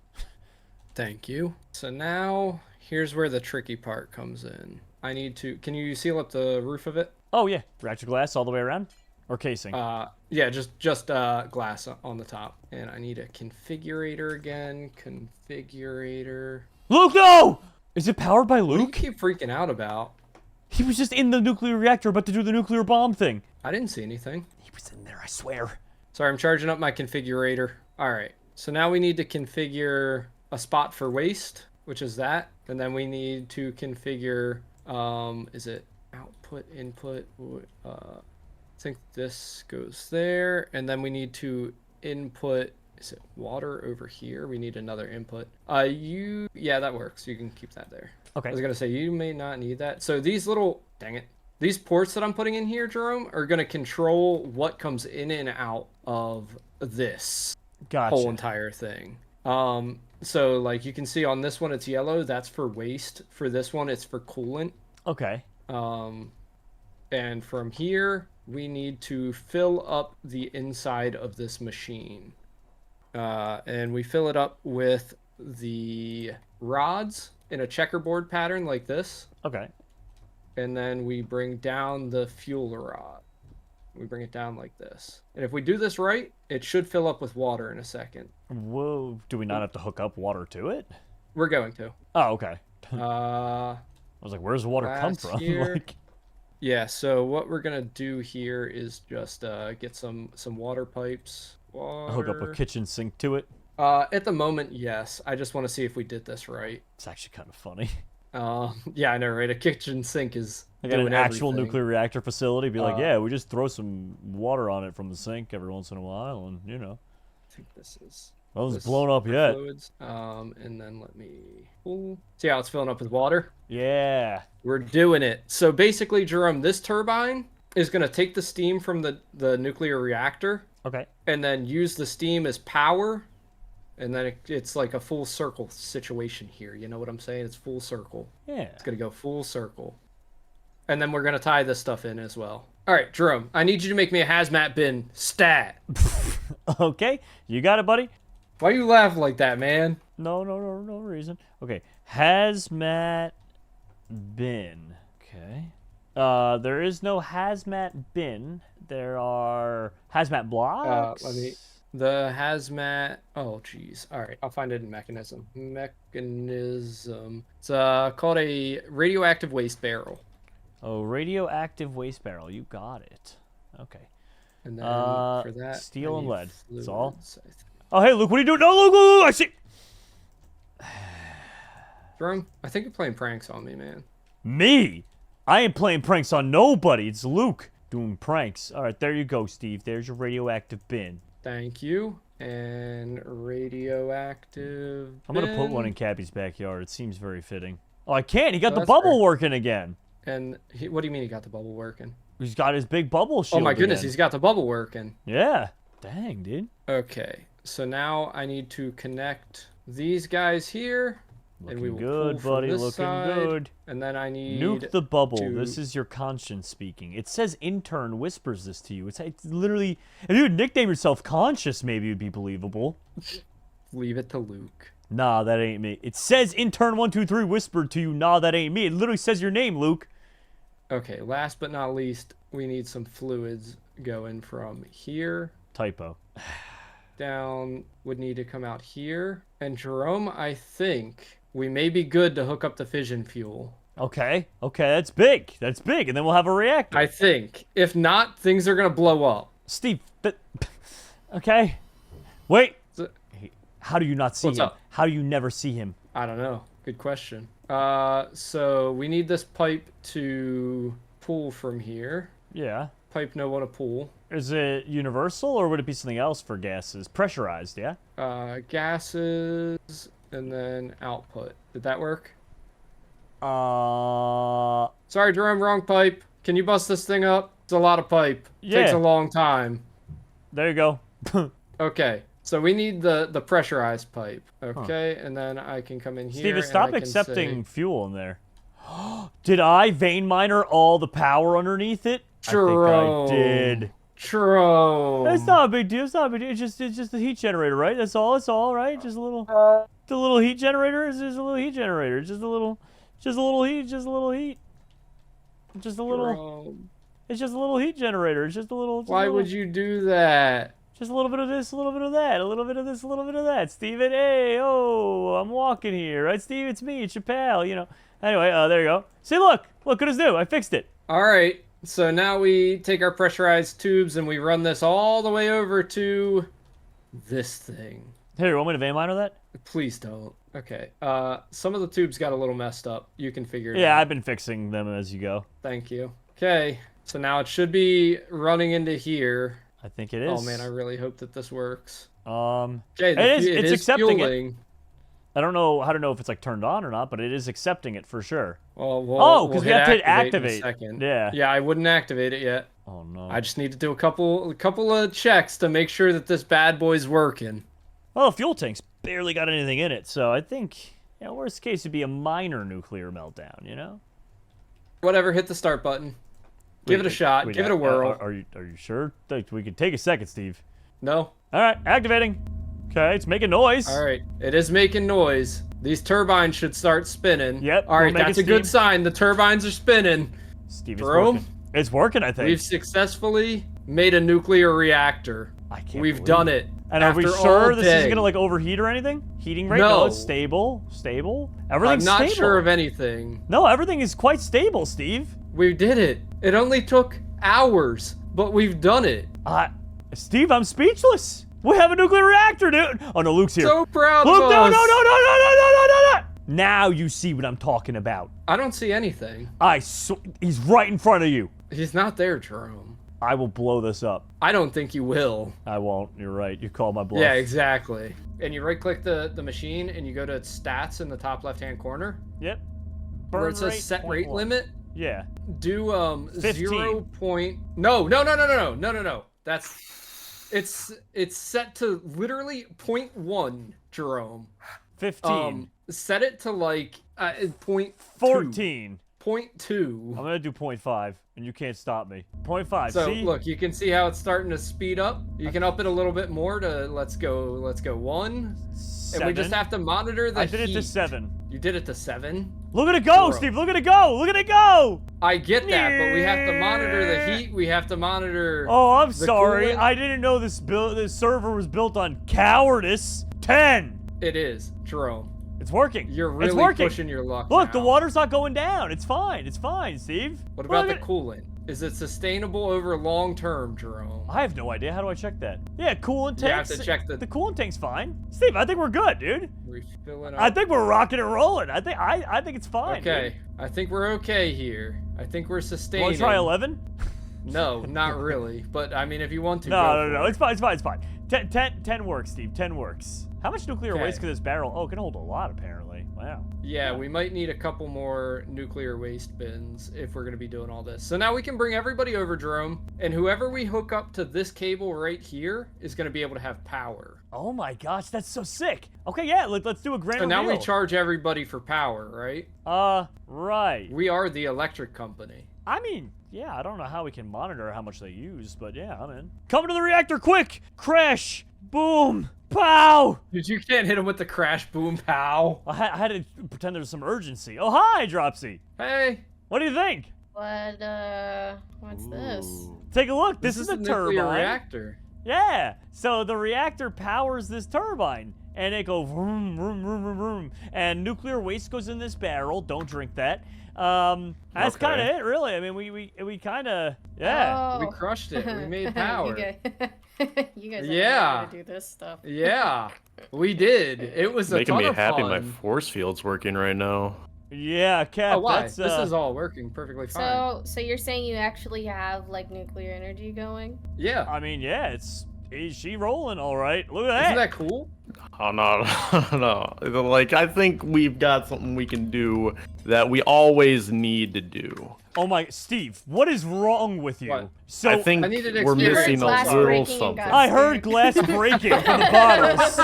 Thank you. So now here's where the tricky part comes in. I need to. Can you seal up the roof of it? Oh yeah, reactor glass all the way around, or casing. Yeah, just glass on the top. And I need a configurator again. Configurator. Luke, no! Is it powered by What do you Luke? keep freaking out about? He was just in the nuclear reactor about to do the nuclear bomb thing. I didn't see anything. He was in there, I swear. Sorry, I'm charging up my configurator. All right. So now we need to configure a spot for waste, which is that. And then we need to configure, is it output, input? I think this goes there. And then we need to input Is it water over here? We need another input. Yeah, that works. You can keep that there. Okay. I was gonna say you may not need that. So these little, dang it, these ports that I'm putting in here, Jerome, are gonna control what comes in and out of this Gotcha. whole entire thing. So like you can see on this one, it's yellow. That's for waste. For this one, it's for coolant. Okay. And from here, we need to fill up the inside of this machine. And we fill it up with the rods in a checkerboard pattern like this. Okay. And then we bring down the fuel rod. We bring it down like this. And if we do this right, it should fill up with water in a second. Whoa. Do we not have to hook up water to it? We're going to. Oh, okay. Uh, I was like, where's the water come last from? year- Like, yeah, so what we're going to do here is just get some water pipes. hook up a kitchen sink to it. At the moment, yes. I just want to see if we did this right. It's actually kind of funny. Yeah, I know, right? A kitchen sink is Like at doing an actual everything. nuclear reactor facility, be like, yeah, we just throw some water on it from the sink every once in a while, and you know, I think this is. well, it's this blown up for yet. Fluids. And then let me see how it's filling up with water. Yeah. We're doing it. So basically, Jerome, this turbine is going to take the steam from the nuclear reactor Okay. and then use the steam as power. And then it's like a full circle situation here. You know what I'm saying? It's full circle. Yeah. It's going to go full circle. And then we're going to tie this stuff in as well. All right, Jerome, I need you to make me a hazmat bin stat. Okay. You got it, buddy. Why you laugh like that, man? No reason. Okay. Hazmat bin. Okay. There is no hazmat bin. There are hazmat blocks. The hazmat. Oh, geez. All right, I'll find it in mechanism. Mechanism. It's called a radioactive waste barrel. Oh, radioactive waste barrel. You got it. Okay. And then for that, steel I and need lead. That's all. fluids, I think. Oh, hey, Luke, what are you doing? No, Luke, I see. Jerome, I think you're playing pranks on me, man. Me? I ain't playing pranks on nobody. It's Luke doing pranks. All right, there you go, Steve. There's your radioactive bin. Thank you. And radioactive. I'm gonna put one in Cappy's backyard. It seems very fitting. Oh, I can't. He got the that's bubble fair. working again. And what do you mean he got the bubble working? He's got his big bubble shield. Oh my goodness, again. he's got the bubble working. Yeah. Dang, dude. Okay, so now I need to connect these guys here. And we Looking will good, pull from buddy. this Looking side, good. And then I need Nuke the bubble. to- This is your conscience speaking. It says intern whispers this to you. It's literally. If you would nickname yourself conscious, maybe it would be believable. leave it to Luke. Nah, that ain't me. It says intern 123 whispered to you. Nah, that ain't me. It literally says your name, Luke. Okay, last but not least, we need some fluids going from here Typo. down. Would need to come out here. And Jerome, I think we may be good to hook up the fission fuel. Okay. Okay, that's big. That's big. And then we'll have a reactor. I think. If not, things are gonna blow up. Steve, okay. Wait. So- How do you not see What's him? up? How do you never see him? I don't know. Good question. So we need this pipe to pull from here. Yeah. Pipe no one to pull. Is it universal or would it be something else for gases? Pressurized, yeah? Gases and then output. Did that work? Uh, Sorry, Jerome, wrong pipe. Can you bust this thing up? It's a lot of pipe. Yeah. Takes a long time. there you go. Okay, so we need the pressurized pipe. Okay, and then I can come in here. Steven, and stop I can accepting say, fuel in there. Did I vein miner all the power underneath it? Jerome. I think I did. Jerome. It's not a big deal. It's not a big deal. It's just the heat generator, right? That's all. It's all right. Just a little. The little heat generator is just a little heat generator. Just a little heat. Just a little. Jerome. It's just a little heat generator. It's just a little. Why would you do that? Just a little bit of this, a little bit of that, a little bit of this, a little bit of that. Steven, hey, oh, I'm walking here, right, Steve? It's me, it's your pal, you know. Anyway, there you go. See, look at us do. I fixed it. All right. So now we take our pressurized tubes and we run this all the way over to this thing. Here, you want me to vein miner that? Please don't. Okay. Some of the tubes got a little messed up. You can figure it Yeah, out. I've been fixing them as you go. Thank you. Okay. So now it should be running into here. I think it is. Oh man, I really hope that this works. Okay, it's accepting fueling. it. I don't know how to know if it's like turned on or not, but it is accepting it for sure. Well, Oh, because we have to in a activate. second. Yeah. Yeah, I wouldn't activate it yet. Oh no. I just need to do a couple of checks to make sure that this bad boy's working. Well, the fuel tank's barely got anything in it, so I think, worst case would be a minor nuclear meltdown. You know. Whatever, hit the start button. Give it a shot. Give it a whirl. Are you sure? We could take a second, Steve. No. All right, activating. Okay, it's making noise. All right, it is making noise. These turbines should start spinning. Yep, All we're right, that's a making good sign. The turbines are spinning. Steve, it's Jerome? working. It's working, I think. We've successfully made a nuclear reactor. I can't We've believe done it. it. And are we After sure all this day. isn't gonna like overheat or anything? Heating rate? No. It's stable. Stable. I'm Everything's not stable. sure of anything. No, everything is quite stable, Steve. We did it. It only took hours, but we've done it. Steve, I'm speechless. We have a nuclear reactor, dude. Oh no, Luke's here. So proud Luke, of no, us. no. Now you see what I'm talking about. I don't see anything. He's right in front of you. He's not there, Jerome. I will blow this up. I don't think you will. I won't. You're right. You called my bluff. Yeah, exactly. And you right-click the machine, and you go to stats in the top left-hand corner, Yep. where Burn it says rate, set rate 0.1. limit. Yeah. Do 15. 0 point. No. It's set to literally 0.1, Jerome. 15. Set it to like 0.2. 14. 0.2. I'm gonna do 0.5, and you can't stop me. 0.5. So see? look, you can see how it's starting to speed up. You can up it a little bit more to let's go 1. 7. And we just have to monitor the I did it to heat. 7. You did it to 7? Look at it go, Bro. Steve. Look at it go. Look at it go. I get that, but we have to monitor the heat. We have to monitor. Oh, I'm the sorry. coolant. I didn't know this server was built on cowardice. 10. It is, Jerome. It's working. You're it's really working. pushing your luck. Look, the now. water's not going down. It's fine. It's fine, Steve. What about Look the at- coolant? Is it sustainable over long term, Jerome? I have no idea. How do I check that? Yeah, coolant You have tanks. to check the coolant tank's fine. Steve, I think we're good, dude. refilling up. I think we're rocking and rolling. I think it's fine. Okay, I think we're okay here. I think we're Dude. sustaining. Want to try 11? No, not really. But I mean, if you want to. No. It's fine. It's fine. It's fine. 10 works, Steve. 10 works. How much nuclear Okay. waste could this barrel? Oh, it can hold a lot, apparently. Wow. Yeah, we might need a couple more nuclear waste bins if we're going to be doing all this. So now we can bring everybody over, Jerome, and whoever we hook up to this cable right here is going to be able to have power. Oh my gosh, that's so sick. Okay, yeah, let's do a grand So now we reveal. charge everybody for power, right? Right. We are the electric company. I mean, yeah, I don't know how we can monitor how much they use, but yeah, I'm in. Come to the reactor, quick! Crash! Boom! Pow! Dude, you can't hit him with the crash boom pow. I had to pretend there was some urgency. Oh, hi, Dropsy. Hey. What do you think? What's this? Take a look. This is a nuclear turbine. reactor. Yeah. So the reactor powers this turbine. And it goes vroom, vroom, vroom, vroom, vroom. And nuclear waste goes in this barrel. Don't drink that. That's Okay. kind of it, really. I mean, we kind of, yeah. Oh. We crushed it. We made power. You guys Yeah. know how to do this stuff. Yeah, we did. It was a Making ton me of happy fun. my force field's working right now. Yeah, Cap, Oh, why? that's, This is all working perfectly fine. So you're saying you actually have like nuclear energy going? Yeah. I mean, yeah, is she rolling all right? Look at Isn't that. that cool? Oh no, no. Like I think we've got something we can do that we always need to do. Oh my, Steve, what is wrong with you? What? So I think I needed we're experience. missing a Glass little breaking and something. got- I heard glass breaking from the bottles.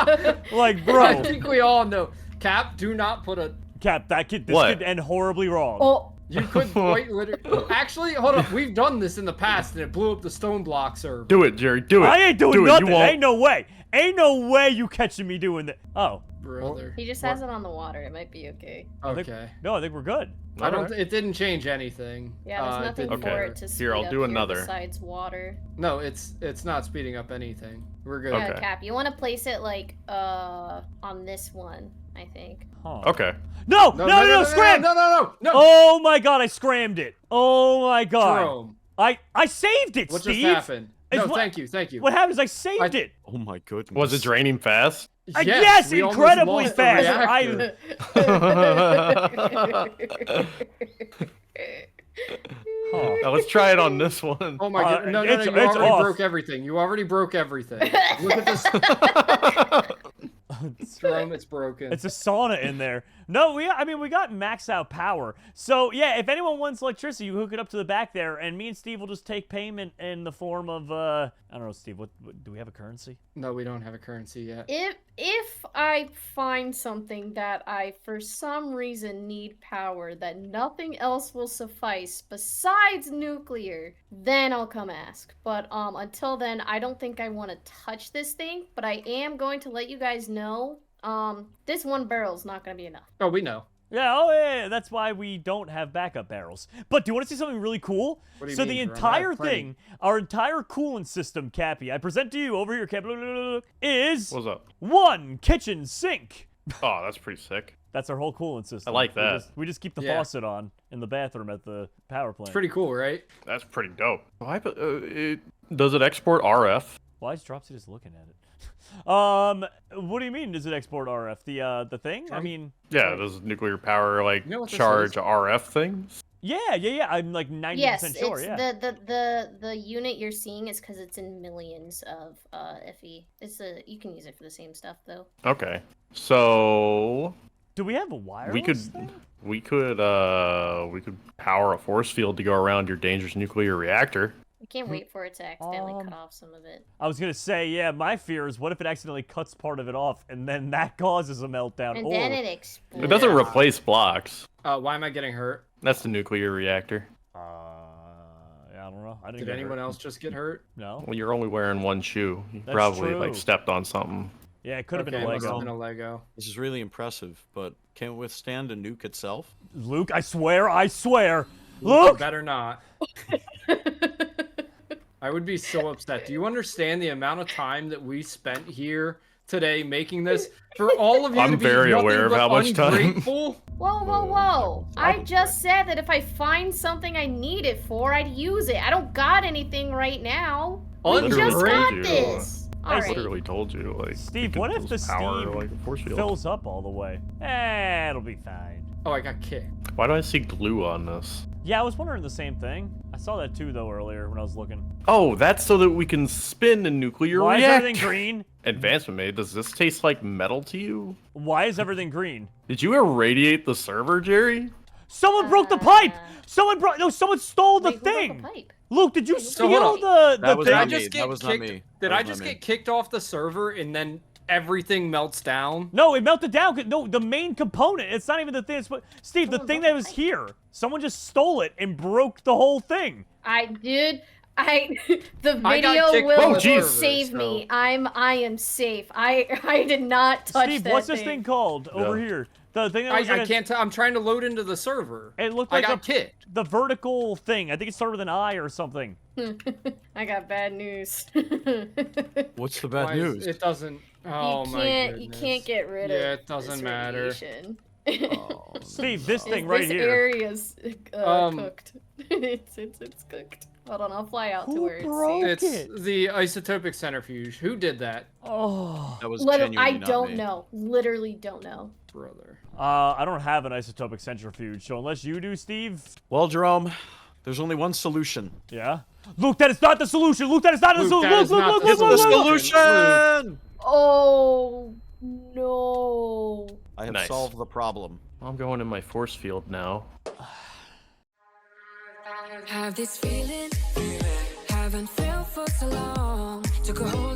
Like, I bro, think we all know. Cap, do not put a. Cap, this What? could end horribly wrong. Oh, You could quite literally. Actually, hold up. We've done this in the past, and it blew up the stone block server. Do it, Jerry. Do it. I ain't doing do nothing. It. You won't. Ain't no way. Ain't no way you catching me doing that. Oh, Brother. he just has it on the water. It might be okay. Okay. no, I think we're good. I don't. Alright. It didn't change anything. Yeah, there's it nothing didn't- for Okay. it to speed Here, I'll up do another. besides water. No, it's not speeding up anything. We're good. Yeah, Okay. Cap, you want to place it like on this one, I think. Huh. Okay. No, no, scram! No. Oh my god, I scrammed it. Oh my god. Jerome, I saved it, what Steve. just happened? It's No, what- thank you. What happens? I saved it. Oh my goodness. Was it draining fast? Yes, we almost incredibly lost the fast. reactor. Huh. Now let's try it on this one. Oh my god! No, it's you off. already broke everything. You already broke everything. Look at this. Jerome, it's broken. It's a sauna in there. No, we got max out power. So yeah, if anyone wants electricity, you hook it up to the back there, and me and Steve will just take payment in the form of I don't know, Steve. What do we have a currency? No, we don't have a currency yet. If I find something that I for some reason need power that nothing else will suffice besides nuclear, then I'll come ask. But until then, I don't think I want to touch this thing. But I am going to let you guys know. This one barrel's not gonna be enough. Oh, we know. Yeah, that's why we don't have backup barrels. But do you want to see something really cool? What do you So mean, the Jerome? I have entire plenty. thing, our entire coolant system, Cappy, I present to you over here, Cappy, is What's up? one kitchen sink. Oh, that's pretty sick. That's our whole coolant system. I like that. We just keep the Yeah. faucet on in the bathroom at the power plant. It's pretty cool, right? That's pretty dope. Does it export RF? Why is Dropsy just looking at it? What do you mean? Does it export RF? The thing? I mean, Yeah, does nuclear power like You know what this charge is? RF things? yeah. I'm like 90% Yes, sure. it's Yeah. the unit you're seeing is because it's in millions of FE. You can use it for the same stuff though. Okay, so Do we have a wireless we could thing? we could power a force field to go around your dangerous nuclear reactor. I can't wait for it to accidentally Um, cut off some of it. I was gonna say, yeah. My fear is, what if it accidentally cuts part of it off, and then that causes a meltdown? And or then it explodes. It doesn't replace blocks. Why am I getting hurt? That's the nuclear reactor. yeah, I don't know. I didn't Did get anyone hurt. else just get hurt? No. Well, you're only wearing one shoe. You That's probably true. like stepped on something. Yeah, it could have Okay, been a it must have Lego. been a Lego. This is really impressive, but can it withstand a nuke itself? Luke, I swear. You Luke. better not. I would be so upset. Do you understand the amount of time that we spent here today making this? For all of you I'm to be very nothing aware of but how much time. ungrateful? Whoa. I just said that if I find something I need it for, I'd use it. I don't got anything right now. We Literally just got told you. this. I All I right. literally told you, like. Steve, you what could if the power, steam like, a force field. fills up all the way? It'll be fine. Oh, I got kicked. Why do I see glue on this? Yeah, I was wondering the same thing. I saw that too, though, earlier when I was looking. Oh, that's so that we can spin a nuclear Why is reactor. everything green? Advancement made. Does this taste like metal to you? Why is everything green? Did you irradiate the server, Jerry? Someone broke the pipe! Someone stole the Wait, who broke thing! pipe? Luke, did you So steal hold the That was thing? Did I not me. just get That was not kicked? me. Did That I was just not me. get kicked off the server and then everything melts down? No, it melted down. No, the main component. It's not even the thing. Steve, the Someone thing broke that the was pipe. here. Someone just stole it and broke the whole thing. The I got video kicked will from the server, save so- me. I am safe. I did not touch Steve, that what's this thing. thing called over here? The thing that was I like can't tell. I'm trying to load into the server. It looked I like got kicked. the vertical thing. I think it started with an I or something. I got bad news. What's the bad Why is- news? It doesn't. Oh my goodness. You can't get rid of Yeah, it doesn't this matter. radiation. Oh, Steve, this no. thing right this here. area's Um, cooked. it's cooked. Hold on, I'll fly out to Who where it's broke safe. It's it. the isotopic centrifuge. Who did that, Oh. That was Literally, I genuinely not don't me. know. Literally don't know. brother? I don't have an isotopic centrifuge, so unless you do, Steve. Well, Jerome, there's only one solution. Yeah. Luke, that is not the solution. Luke, that is not the Luke, solution. that Luke, is Luke, not Luke, the Luke, It's Luke, the Luke. solution! Oh no. I have Nice. solved the problem. I'm going in my force field now. Have this feeling, haven't felt for so long. Took a hold